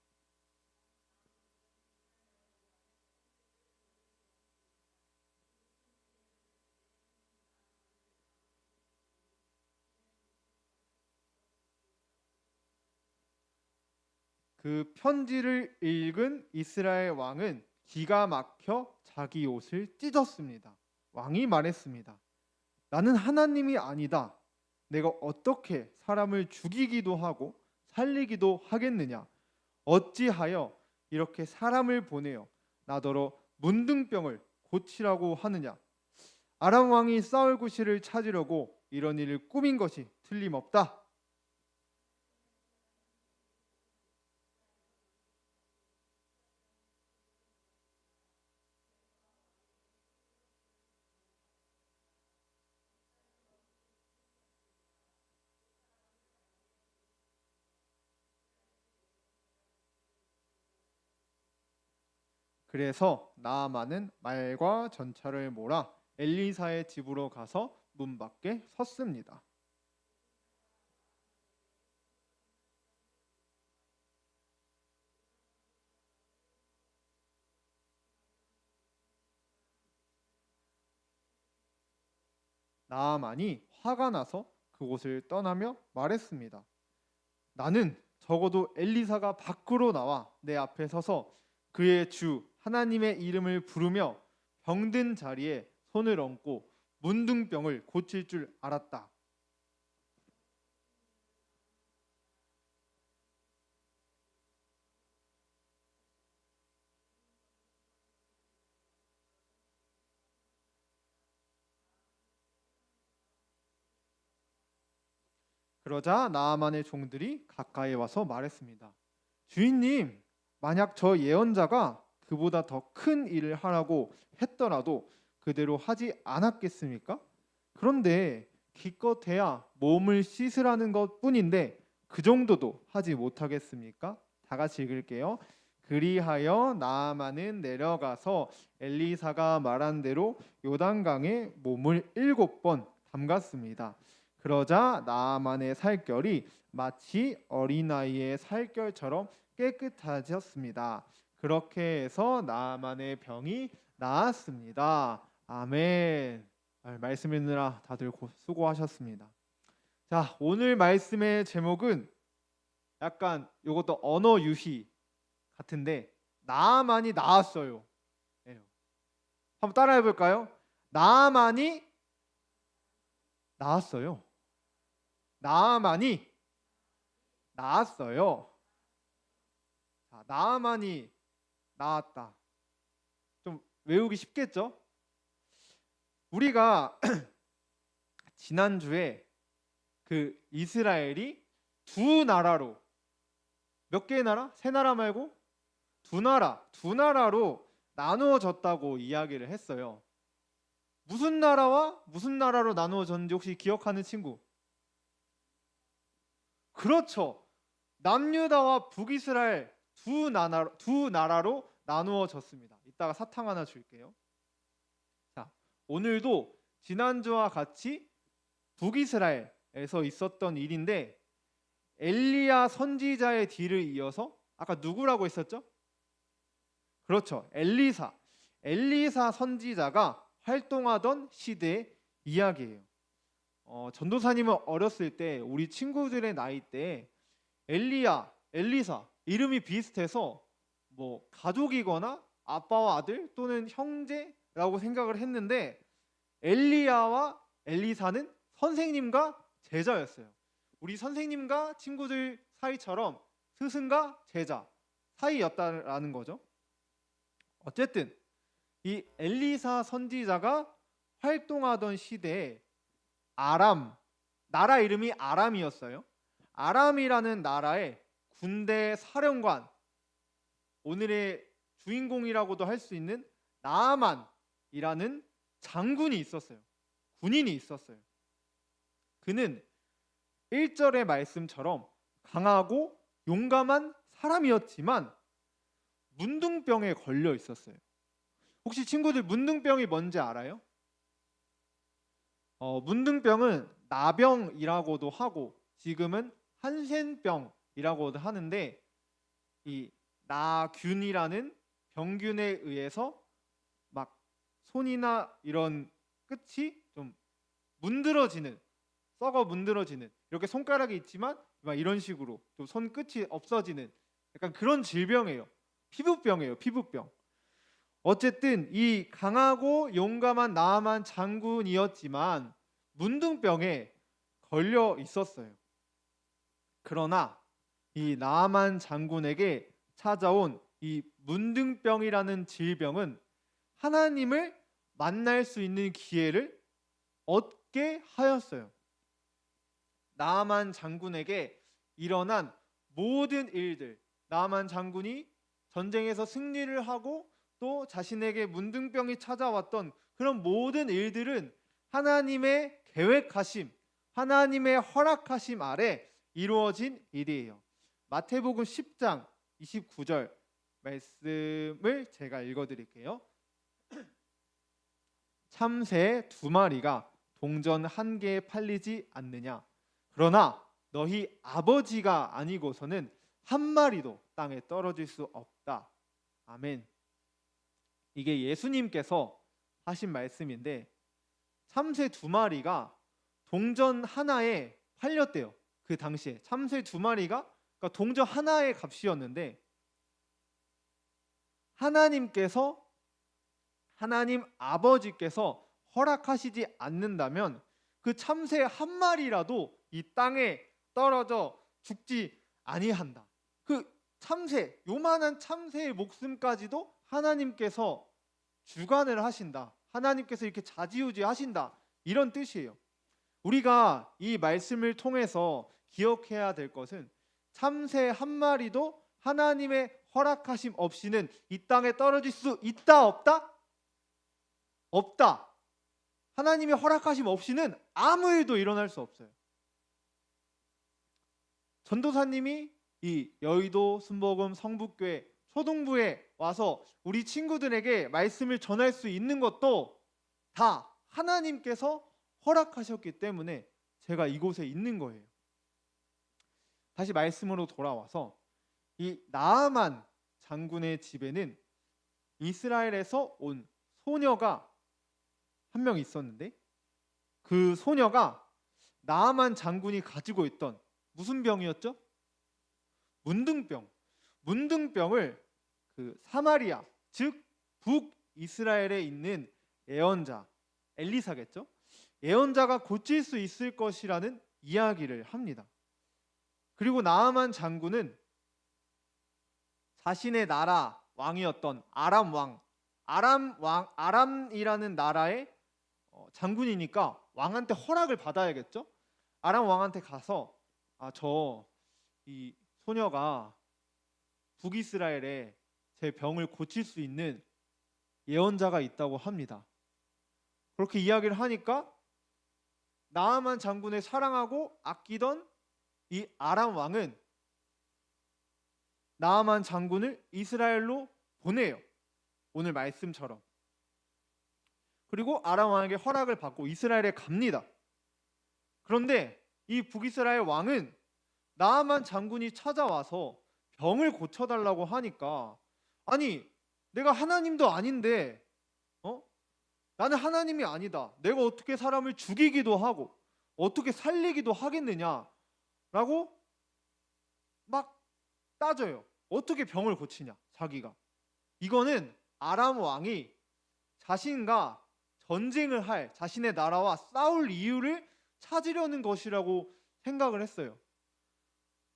그 편지를 읽은 이스라엘 왕은 기가 막혀 자기 옷을 찢었습니다. 왕이 말했습니다. 나는 하나님이 아니다. 내가 어떻게 사람을 죽이기도 하고 살리기도 하겠느냐? 어찌하여 이렇게 사람을 보내어 나더러 문둥병을 고치라고 하느냐? 아람 왕이 싸울 구실을 찾으려고 이런 일을 꾸민 것이 틀림없다. 그래서 나아만은 말과 전차를 몰아 엘리사의 집으로 가서 문 밖에 섰습니다. 나아만이 화가 나서 그곳을 떠나며 말했습니다. 나는 적어도 엘리사가 밖으로 나와 내 앞에 서서 그의 주 하나님의 이름을 부르며 병든 자리에 손을 얹고 문둥병을 고칠 줄 알았다. 그러자 나아만의 종들이 가까이 와서 말했습니다. 주인님, 만약 저 예언자가 그보다 더 큰 일을 하라고 했더라도 그대로 하지 않았겠습니까? 그런데 기껏해야 몸을 씻으라는 것뿐인데 그 정도도 하지 못하겠습니까? 다 같이 읽을게요. 그리하여 나아만은 내려가서 엘리사가 말한 대로 요단강에 몸을 7번 담갔습니다. 그러자 나아만의 살결이 마치 어린아이의 살결처럼 깨끗해졌습니다. 그렇게 해서 나아만의 병이 나았습니다. 아멘. 말씀 읽느라 다들 수고하셨습니다. 자, 오늘 말씀의 제목은 약간 이것도 언어 유희 같은데 나아만이 나았어요. 한번 따라해 볼까요? 나아만이 나았어요. 나아만이 나았어요. 자, 나아만이 나았다. 좀 외우기 쉽겠죠? 우리가 지난주에 그 이스라엘이 두 나라로 몇 개의 나라? 세 나라 말고 두 나라로 나누어졌다고 이야기를 했어요. 무슨 나라와 무슨 나라로 나누어졌는지 혹시 기억하는 친구? 그렇죠. 남유다와 북이스라엘 두 나라로 나누어졌습니다. 이따가 사탕 하나 줄게요. 자, 오늘도 지난주와 같이 북이스라엘에서 있었던 일인데 엘리야 선지자의 뒤를 이어서 아까 누구라고 했었죠? 그렇죠. 엘리사 선지자가 활동하던 시대의 이야기예요. 전도사님은 어렸을 때 우리 친구들의 나이 때 엘리사 이름이 비슷해서 뭐 가족이거나 아빠와 아들 또는 형제라고 생각을 했는데 엘리야와 엘리사는 선생님과 제자였어요. 우리 선생님과 친구들 사이처럼 스승과 제자 사이였다라는 거죠. 어쨌든 이 엘리사 선지자가 활동하던 시대에 나라 이름이 아람이었어요. 아람이라는 나라의 군대 사령관, 오늘의 주인공이라고도 할 수 있는 나아만이라는 장군이 있었어요. 군인이 있었어요. 그는 1절의 말씀처럼 강하고 용감한 사람이었지만 문둥병에 걸려 있었어요. 혹시 친구들 문둥병이 뭔지 알아요? 문둥병은 나병이라고도 하고 지금은 한센병이라고도 하는데 이 나균이라는 병균에 의해서 막 손이나 이런 끝이 좀 문드러지는, 썩어 문드러지는, 이렇게 손가락이 있지만 막 이런 식으로 또 손 끝이 없어지는 약간 그런 질병이에요. 피부병이에요. 피부병. 어쨌든 이 강하고 용감한 나아만 장군이었지만 문둥병에 걸려 있었어요. 그러나 이 나아만 장군에게 찾아온 이 문둥병이라는 질병은 하나님을 만날 수 있는 기회를 얻게 하였어요. 나아만 장군에게 일어난 모든 일들, 나아만 장군이 전쟁에서 승리를 하고 또 자신에게 문둥병이 찾아왔던 그런 모든 일들은 하나님의 계획하심, 하나님의 허락하심 아래 이루어진 일이에요. 마태복음 10장 29절 말씀을 제가 읽어드릴게요. 참새 2마리가 동전 1개에 팔리지 않느냐? 그러나 너희 아버지가 아니고서는 1마리도 땅에 떨어질 수 없다. 아멘. 이게 예수님께서 하신 말씀인데 참새 2마리가 동전 하나에 팔렸대요. 그 당시에 참새 2마리가 그러니까 동전 하나의 값이었는데 하나님 아버지께서 허락하시지 않는다면 그 참새 1마리라도 이 땅에 떨어져 죽지 아니한다. 그 참새, 요만한 참새의 목숨까지도 하나님께서 주관을 하신다. 하나님께서 이렇게 좌지우지 하신다. 이런 뜻이에요. 우리가 이 말씀을 통해서 기억해야 될 것은 참새 1마리도 하나님의 허락하심 없이는 이 땅에 떨어질 수 있다 없다? 없다. 하나님의 허락하심 없이는 아무 일도 일어날 수 없어요. 전도사님이 이 여의도 순복음 성북교회 초동부에 와서 우리 친구들에게 말씀을 전할 수 있는 것도 다 하나님께서 허락하셨기 때문에 제가 이곳에 있는 거예요. 다시 말씀으로 돌아와서 이 나아만 장군의 집에는 이스라엘에서 온 소녀가 한 명 있었는데 그 소녀가 나아만 장군이 가지고 있던 무슨 병이었죠? 문둥병. 문둥병을 그 사마리아, 즉 북이스라엘에 있는 예언자 엘리사겠죠? 예언자가 고칠 수 있을 것이라는 이야기를 합니다. 그리고 나아만 장군은 자신의 나라 왕이었던 아람이라는 나라의 장군이니까 왕한테 허락을 받아야겠죠? 아람 왕한테 가서 저 이 소녀가 북이스라엘에 제 병을 고칠 수 있는 예언자가 있다고 합니다. 그렇게 이야기를 하니까 나아만 장군을 사랑하고 아끼던 이 아람 왕은 나아만 장군을 이스라엘로 보내요. 오늘 말씀처럼. 그리고 아람 왕에게 허락을 받고 이스라엘에 갑니다. 그런데 이 북이스라엘 왕은 나아만 장군이 찾아와서 병을 고쳐달라고 하니까, 아니 내가 하나님도 아닌데 나는 하나님이 아니다, 내가 어떻게 사람을 죽이기도 하고 어떻게 살리기도 하겠느냐라고 막 따져요. 어떻게 병을 고치냐 자기가. 이거는 아람 왕이 자신과 전쟁을 할, 자신의 나라와 싸울 이유를 찾으려는 것이라고 생각을 했어요.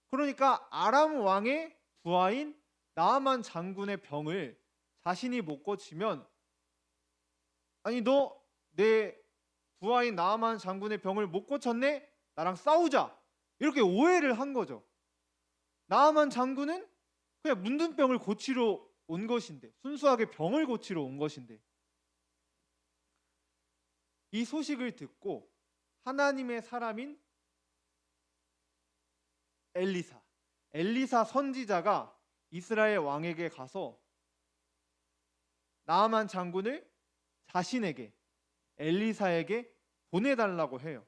그러니까 아람 왕의 부하인 나아만 장군의 병을 자신이 못 고치면, 아니 너 내 부하인 나아만 장군의 병을 못 고쳤네? 나랑 싸우자, 이렇게 오해를 한 거죠. 나아만 장군은 그냥 문둥병을 고치러 온 것인데, 순수하게 병을 고치러 온 것인데, 이 소식을 듣고 하나님의 사람인 엘리사 선지자가 이스라엘 왕에게 가서 나아만 장군을 자신에게, 엘리사에게 보내달라고 해요.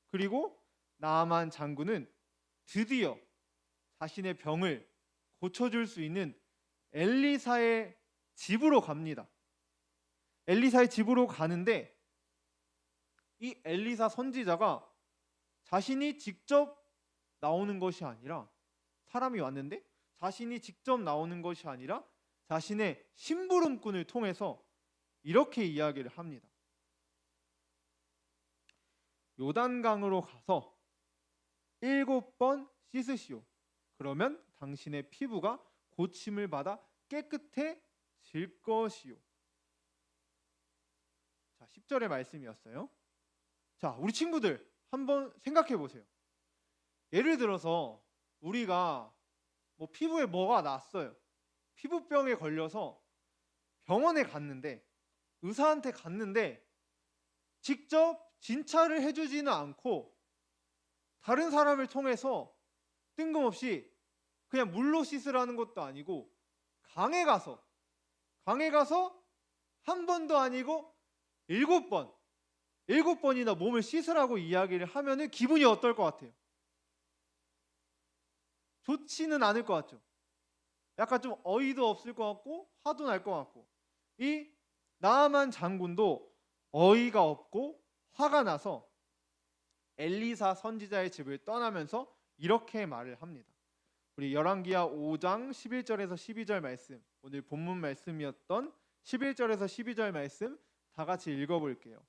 그리고 나아만 장군은 드디어 자신의 병을 고쳐줄 수 있는 엘리사의 집으로 갑니다. 엘리사의 집으로 가는데 이 엘리사 선지자가 자신이 직접 나오는 것이 아니라, 사람이 왔는데 자신이 직접 나오는 것이 아니라 자신의 심부름꾼을 통해서 이렇게 이야기를 합니다. 요단강으로 가서 7번 씻으시오. 그러면 당신의 피부가 고침을 받아 깨끗해질 것이요. 자, 10절의 말씀이었어요. 자, 우리 친구들 한번 생각해 보세요. 예를 들어서 우리가 뭐 피부에 뭐가 났어요. 피부병에 걸려서 병원에 갔는데, 의사한테 갔는데 직접 진찰을 해주지는 않고 다른 사람을 통해서 뜬금없이 그냥 물로 씻으라는 것도 아니고 강에 가서 한 번도 아니고 7번이나 몸을 씻으라고 이야기를 하면은 기분이 어떨 것 같아요? 좋지는 않을 것 같죠. 약간 좀 어이도 없을 것 같고 화도 날 것 같고. 이 나아만 장군도 어이가 없고 화가 나서 엘리사 선지자의 집을 떠나면서 이렇게 말을 합니다. 우리 열왕기하 5장 11절에서 12절 말씀, 오늘 본문 말씀이었던 11절에서 12절 말씀 다 같이 읽어볼게요.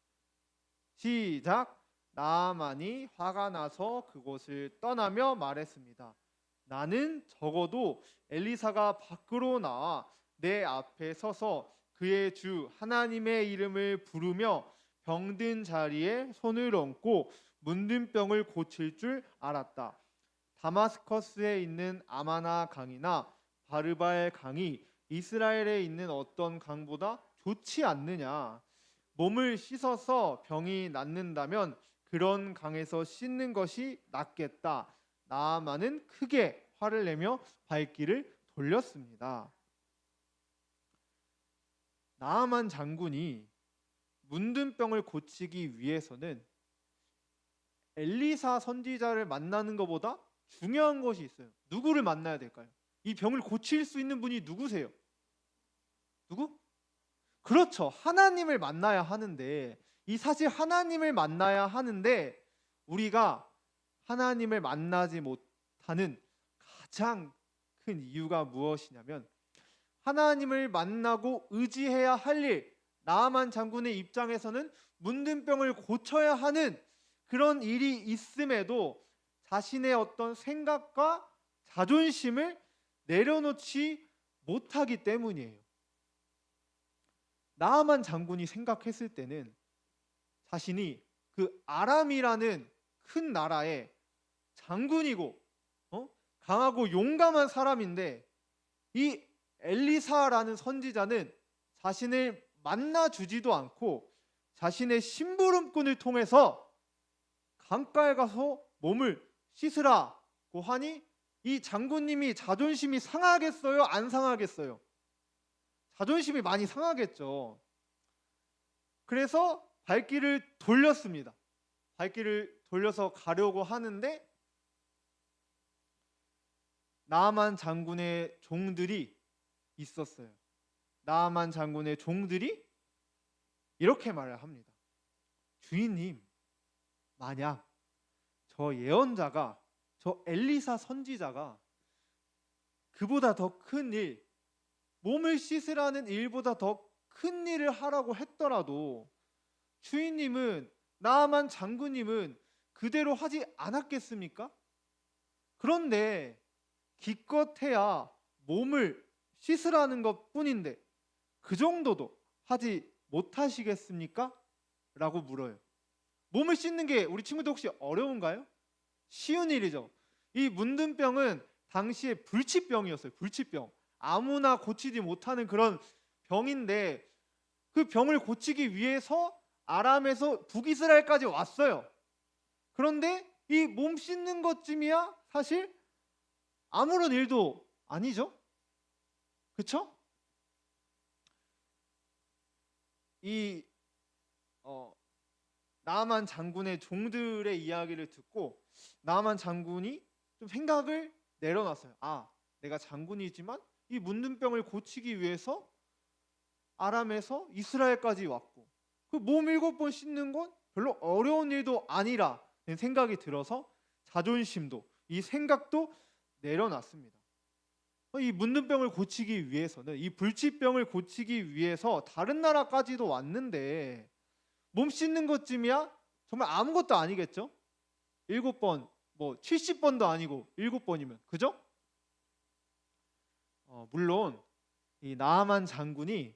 시작. 나아만이 화가 나서 그곳을 떠나며 말했습니다. 나는 적어도 엘리사가 밖으로 나와 내 앞에 서서 그의 주 하나님의 이름을 부르며 병든 자리에 손을 얹고 문둥병을 고칠 줄 알았다. 다마스커스에 있는 아마나 강이나 바르바의 강이 이스라엘에 있는 어떤 강보다 좋지 않느냐? 몸을 씻어서 병이 낫는다면 그런 강에서 씻는 것이 낫겠다. 나아만은 크게 화를 내며 발길을 돌렸습니다. 나아만 장군이 문둥병을 고치기 위해서는 엘리사 선지자를 만나는 것보다 중요한 것이 있어요. 누구를 만나야 될까요? 이 병을 고칠 수 있는 분이 누구세요? 누구? 그렇죠. 하나님을 만나야 하는데, 이 사실 하나님을 만나야 하는데 우리가 하나님을 만나지 못하는 가장 큰 이유가 무엇이냐면, 하나님을 만나고 의지해야 할 일, 나아만 장군의 입장에서는 문둥병을 고쳐야 하는 그런 일이 있음에도 자신의 어떤 생각과 자존심을 내려놓지 못하기 때문이에요. 나아만 장군이 생각했을 때는 자신이 그 아람이라는 큰 나라의 장군이고 강하고 용감한 사람인데 이 엘리사라는 선지자는 자신을 만나 주지도 않고 자신의 심부름꾼을 통해서 강가에 가서 몸을 씻으라고 하니 이 장군님이 자존심이 상하겠어요? 안 상하겠어요? 자존심이 많이 상하겠죠. 그래서 발길을 돌렸습니다. 발길을 돌려서 가려고 하는데 나아만 장군의 종들이 있었어요. 나아만 장군의 종들이 이렇게 말을 합니다. 주인님, 만약 저 예언자가, 저 엘리사 선지자가 그보다 더 큰 일, 몸을 씻으라는 일보다 더 큰 일을 하라고 했더라도 주인님은, 나아만 장군님은 그대로 하지 않았겠습니까? 그런데 기껏해야 몸을 씻으라는 것 뿐인데 그 정도도 하지 못하시겠습니까? 라고 물어요. 몸을 씻는 게 우리 친구들 혹시 어려운가요? 쉬운 일이죠. 이 문둥병은 당시에 불치병이었어요. 불치병. 아무나 고치지 못하는 그런 병인데 그 병을 고치기 위해서 아람에서 북이스라엘까지 왔어요. 그런데 이 몸 씻는 것쯤이야 사실 아무런 일도 아니죠. 그렇죠? 이 나아만 장군의 종들의 이야기를 듣고 나아만 장군이 좀 생각을 내려놨어요. 아, 내가 장군이지만 이 문둥병을 고치기 위해서 아람에서 이스라엘까지 왔고 그 몸 7번 씻는 건 별로 어려운 일도 아니라는 생각이 들어서 자존심도, 이 생각도 내려놨습니다. 이 문둥병을 고치기 위해서는, 이 불치병을 고치기 위해서 다른 나라까지도 왔는데 몸 씻는 것쯤이야 정말 아무것도 아니겠죠? 7번, 뭐 70번도 아니고 7번이면, 그죠? 물론 이 나아만 장군이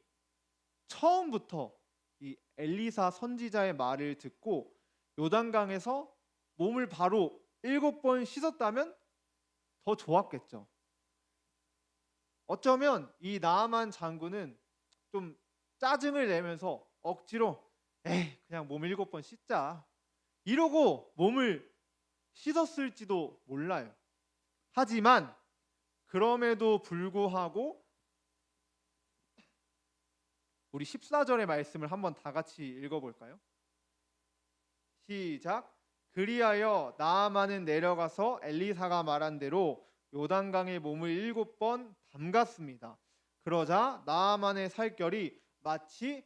처음부터 이 엘리사 선지자의 말을 듣고 요단강에서 몸을 바로 7번 씻었다면 더 좋았겠죠. 어쩌면 이 나아만 장군은 좀 짜증을 내면서 억지로 그냥 몸 7번 씻자 이러고 몸을 씻었을지도 몰라요. 하지만 그럼에도 불구하고 우리 14절의 말씀을 한번 다 같이 읽어볼까요? 시작. 그리하여 나아만은 내려가서 엘리사가 말한 대로 요단강에 몸을 7번 담갔습니다. 그러자 나아만의 살결이 마치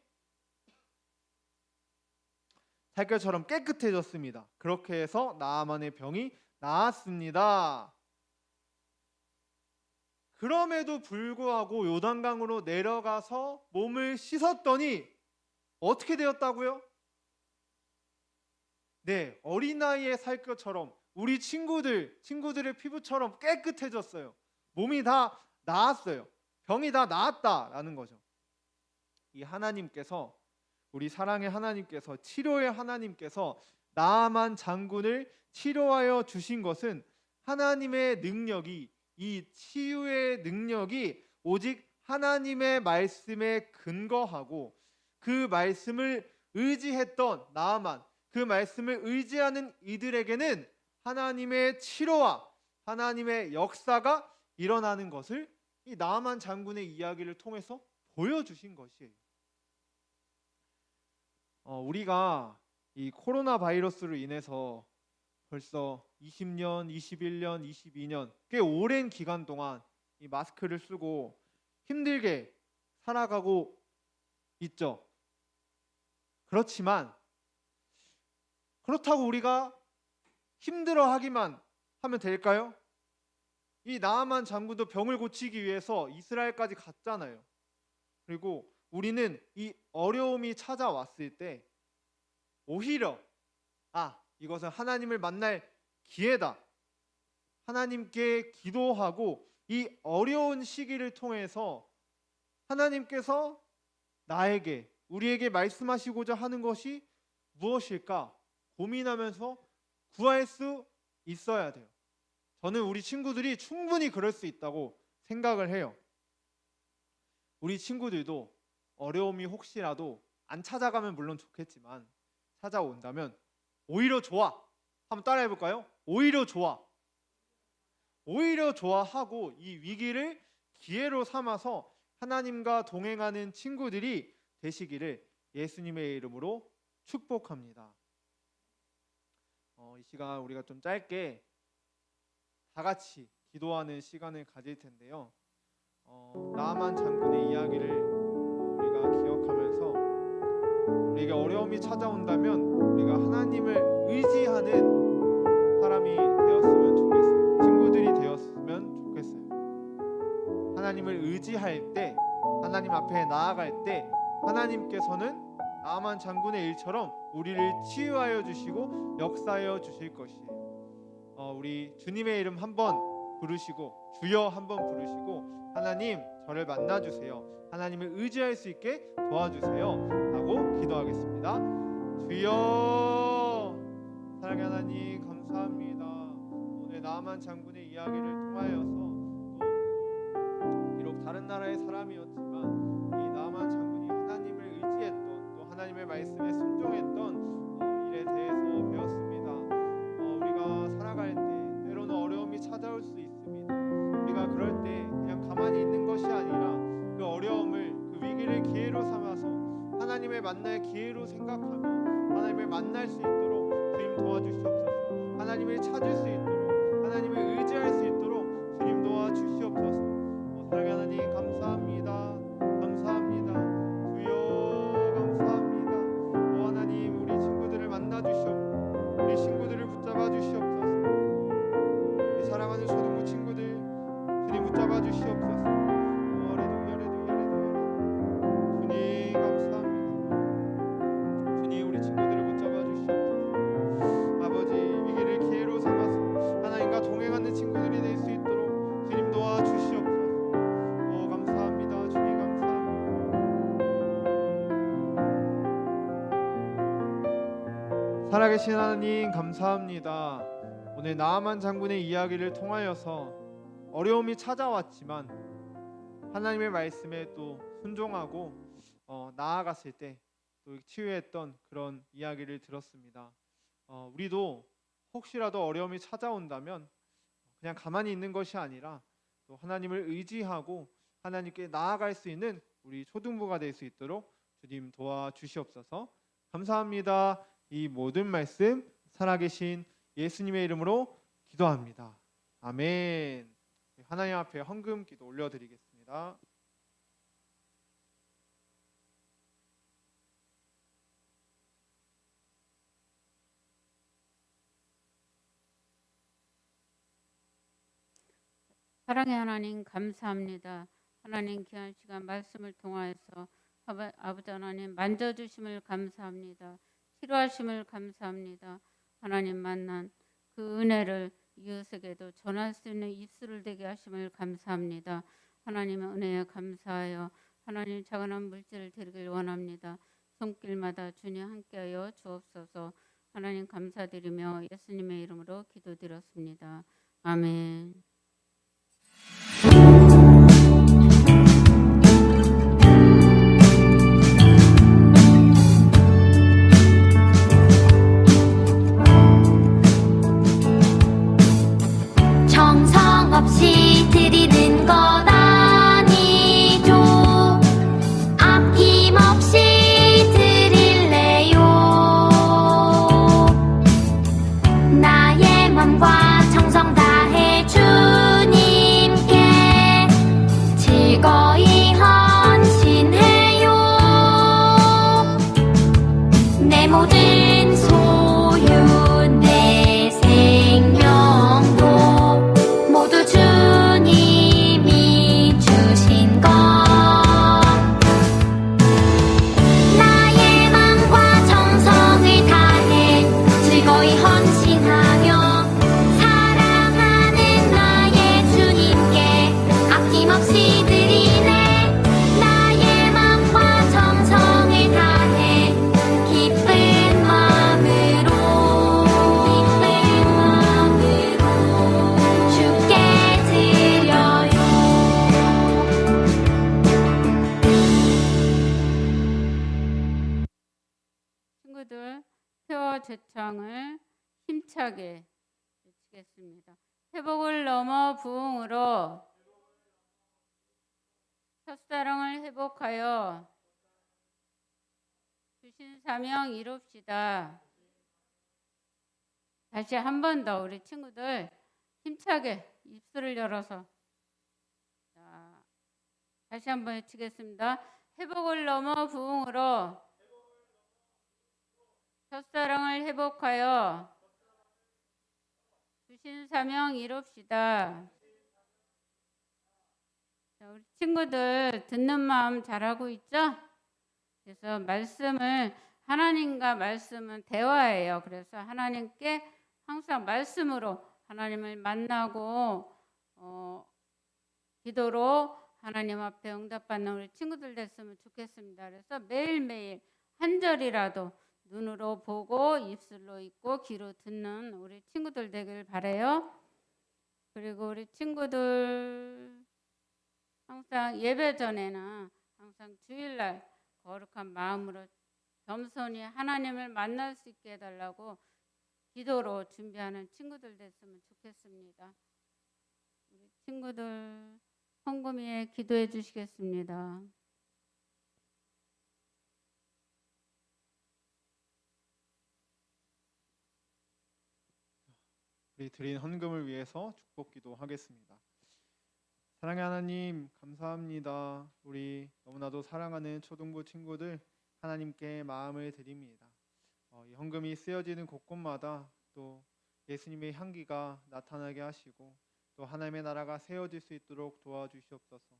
살결처럼 깨끗해졌습니다. 그렇게 해서 나아만의 병이 나았습니다. 그럼에도 불구하고 요단강으로 내려가서 몸을 씻었더니 어떻게 되었다고요? 네, 어린아이의 살결처럼 우리 친구들의 피부처럼 깨끗해졌어요. 몸이 다 나았어요. 병이 다 나았다라는 거죠. 이 하나님께서, 우리 사랑의 하나님께서, 치료의 하나님께서 나아만 장군을 치료하여 주신 것은 하나님의 능력이, 이 치유의 능력이 오직 하나님의 말씀에 근거하고 그 말씀을 의지했던 나아만, 그 말씀을 의지하는 이들에게는 하나님의 치료와 하나님의 역사가 일어나는 것을 이 나아만 장군의 이야기를 통해서 보여주신 것이에요. 우리가 이 코로나 바이러스로 인해서 벌써 20년, 21년, 22년 꽤 오랜 기간 동안 이 마스크를 쓰고 힘들게 살아가고 있죠. 그렇지만 그렇다고 우리가 힘들어하기만 하면 될까요? 이 나아만 장군도 병을 고치기 위해서 이스라엘까지 갔잖아요. 그리고 우리는 이 어려움이 찾아왔을 때 오히려 이것은 하나님을 만날 기회다. 하나님께 기도하고 이 어려운 시기를 통해서 하나님께서 나에게, 우리에게 말씀하시고자 하는 것이 무엇일까 고민하면서 구할 수 있어야 돼요. 저는 우리 친구들이 충분히 그럴 수 있다고 생각을 해요. 우리 친구들도 어려움이 혹시라도 안 찾아가면 물론 좋겠지만 찾아온다면 오히려 좋아. 한번 따라해 볼까요? 오히려 좋아. 오히려 좋아하고 이 위기를 기회로 삼아서 하나님과 동행하는 친구들이 되시기를 예수님의 이름으로 축복합니다. 이 시간 우리가 좀 짧게 다 같이 기도하는 시간을 가질 텐데요. 나아만 장군의 이야기를 우리가 기억하면서 우리에게 어려움이 찾아온다면 우리가 하나님을 의지하는 사람이 되었으면 좋겠어요. 친구들이 되었으면 좋겠어요. 하나님을 의지할 때, 하나님 앞에 나아갈 때 하나님께서는 나아만 장군의 일처럼 우리를 치유하여 주시고 역사하여 주실 것이에요. 우리 주님의 이름 한번 부르시고 주여 한번 부르시고 하나님 저를 만나주세요. 하나님을 의지할 수 있게 도와주세요 하고 기도하겠습니다. 주여. 사랑의 하나님 감사합니다. 오늘 나아만 장군의 이야기를 통하여서 또 비록 다른 나라의 사람이었지만 이 나아만 장군이 하나님을 의지했던 또 하나님의 말씀에 순종했던 일에 대해서 배웠습니다. 우리가 살아갈 때 때로는 어려움이 찾아올 수 있습니다. 우리가 그럴 때 그냥 가만히 있는 것이 아니라 그 어려움을 그 위기를 기회로 삼아서 하나님을 만날 기회로 생각하며 하나님을 만날 수 있도록 주님 도와주시옵소서. 하나님을 찾을 수 있도록 하나님을 의지할 수 있도록 주님 도와주시옵소서. 사랑의 하나님 감사합니다. 감사합니다. 주여 감사합니다. 하나님 우리 친구들을 만나 주시옵소서. 우리 친구들을 붙잡아 주시옵소서. 우리 사랑하는 초등부 친구들 주님 붙잡아 주시옵소서. 주님 감사합니다. 주님 우리 친구들을 붙잡아 주시옵소서. 아버지 위기를 기회로 삼아서 하나님과 동행하는 친구들이 될 수 있도록 주님 도와주시옵소서. 감사합니다. 주님 감사합니다. 살아계신 하나님 감사합니다. 오늘 나아만 장군의 이야기를 통하여서 어려움이 찾아왔지만 하나님의 말씀에 또 순종하고 나아갔을 때 또 치유했던 그런 이야기를 들었습니다. 우리도 혹시라도 어려움이 찾아온다면 그냥 가만히 있는 것이 아니라 또 하나님을 의지하고 하나님께 나아갈 수 있는 우리 초등부가 될 수 있도록 주님 도와주시옵소서. 감사합니다. 이 모든 말씀 살아계신 예수님의 이름으로 기도합니다. 아멘. 하나님 앞에 헌금 기도 올려드리겠습니다. 사랑의 하나님 감사합니다. 하나님 귀한 시간 말씀을 통하여서 아버지 하나님 만져주심을 감사합니다. 치료하심을 감사합니다. 하나님 만난 그 은혜를 이웃에게도 전할 수 있는 입술을 되게 하심을 감사합니다. 하나님의 은혜에 감사하여 하나님 작은 물질을 드리길 원합니다. 손길마다 주님 함께하여 주옵소서. 하나님 감사드리며 예수님의 이름으로 기도드렸습니다. 아멘. 정성 없이 드리는 것 아니죠. 아낌없이 드릴래요. 나의 맘과 정성 다해 주님께 즐거이 헌신해요. 내 모든 소유 내 생명도 모두 주님이 주신 것. 나의 맘과 정성을 다해 즐거이 헌신하며 사랑하는 나의 주님께 아낌없이 드리네. 나의 맘과 정성을 다해 기쁜 친구들 표어 제창을 힘차게 외치겠습니다. 회복을 넘어 부흥으로 첫사랑을 회복하여 주신 사명 이룹시다. 다시 한 번 더 우리 친구들 힘차게 입술을 열어서 자, 다시 한 번 외치겠습니다. 회복을 넘어 부흥으로 첫사랑을 회복하여 주신 사명 이룹시다. 자, 우리 친구들 듣는 마음 잘하고 있죠? 그래서 말씀을 하나님과 말씀은 대화예요. 그래서 하나님께 항상 말씀으로 하나님을 만나고 기도로 하나님 앞에 응답받는 우리 친구들 됐으면 좋겠습니다. 그래서 매일매일 한 절이라도 눈으로 보고 입술로 읽고 귀로 듣는 우리 친구들 되길 바라요. 그리고 우리 친구들 항상 예배 전에는 항상 주일날 거룩한 마음으로 겸손히 하나님을 만날 수 있게 해달라고 기도로 준비하는 친구들 됐으면 좋겠습니다. 우리 친구들 헌금위에 기도해 주시겠습니다. 우리 드린 헌금을 위해서 축복 기도하겠습니다. 사랑의 하나님 감사합니다. 우리 너무나도 사랑하는 초등부 친구들 하나님께 마음을 드립니다. 이 헌금이 쓰여지는 곳곳마다 또 예수님의 향기가 나타나게 하시고 또 하나님의 나라가 세워질 수 있도록 도와주시옵소서.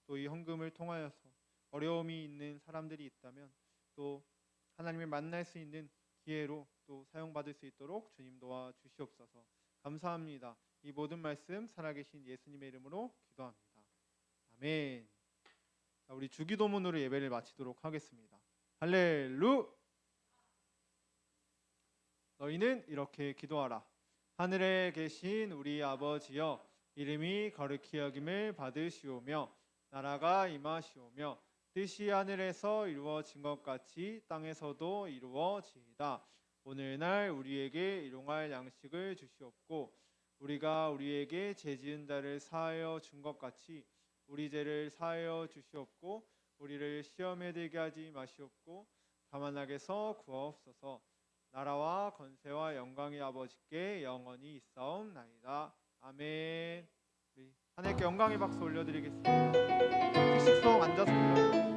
또 이 헌금을 통하여서 어려움이 있는 사람들이 있다면 또 하나님을 만날 수 있는 기회로 또 사용받을 수 있도록 주님 도와주시옵소서. 감사합니다. 이 모든 말씀 살아계신 예수님의 이름으로 기도합니다. 아멘. 자, 우리 주기도문으로 예배를 마치도록 하겠습니다. 할렐루. 너희는 이렇게 기도하라. 하늘에 계신 우리 아버지여, 이름이 거룩히 여김을 받으시오며 나라가 임하시오며 뜻이 하늘에서 이루어진 것 같이 땅에서도 이루어지이다. 오늘날 우리에게 일용할 양식을 주시옵고 우리가 우리에게 죄 지은 자를 사하여 준 것 같이 우리 죄를 사하여 주시옵고 우리를 시험에 들게 하지 마시옵고 다만 악에서 구하옵소서. 나라와 권세와 영광이 아버지께 영원히 있사옵나이다. 아멘. 우리 하나님께 영광의 박수 올려드리겠습니다. 식성 앉아서 올려드립니다.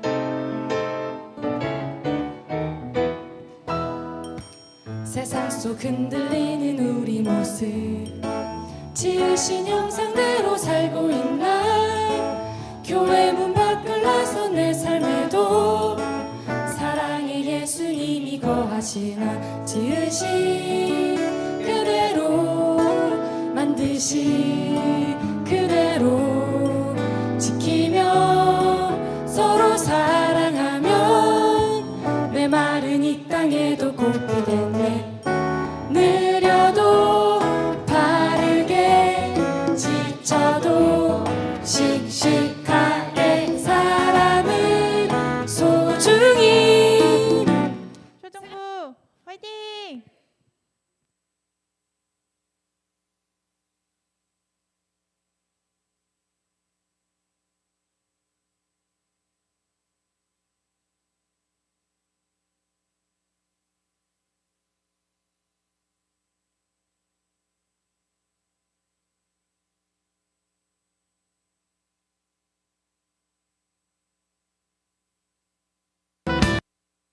세상 속 흔들리는 우리 모습 지으신 형상대로 살고 있나 교회 문 밖을 나선 내 삶에도 사랑의 예수님이 거하시나 지으신 그대로 만드신 그대로 지키며 서로 사랑하면 메마른 이 땅에도 꽃이 됐네. 느려도 바르게 지쳐도 씩씩하게 사람은 소중히. 초정부 화이팅!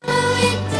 우리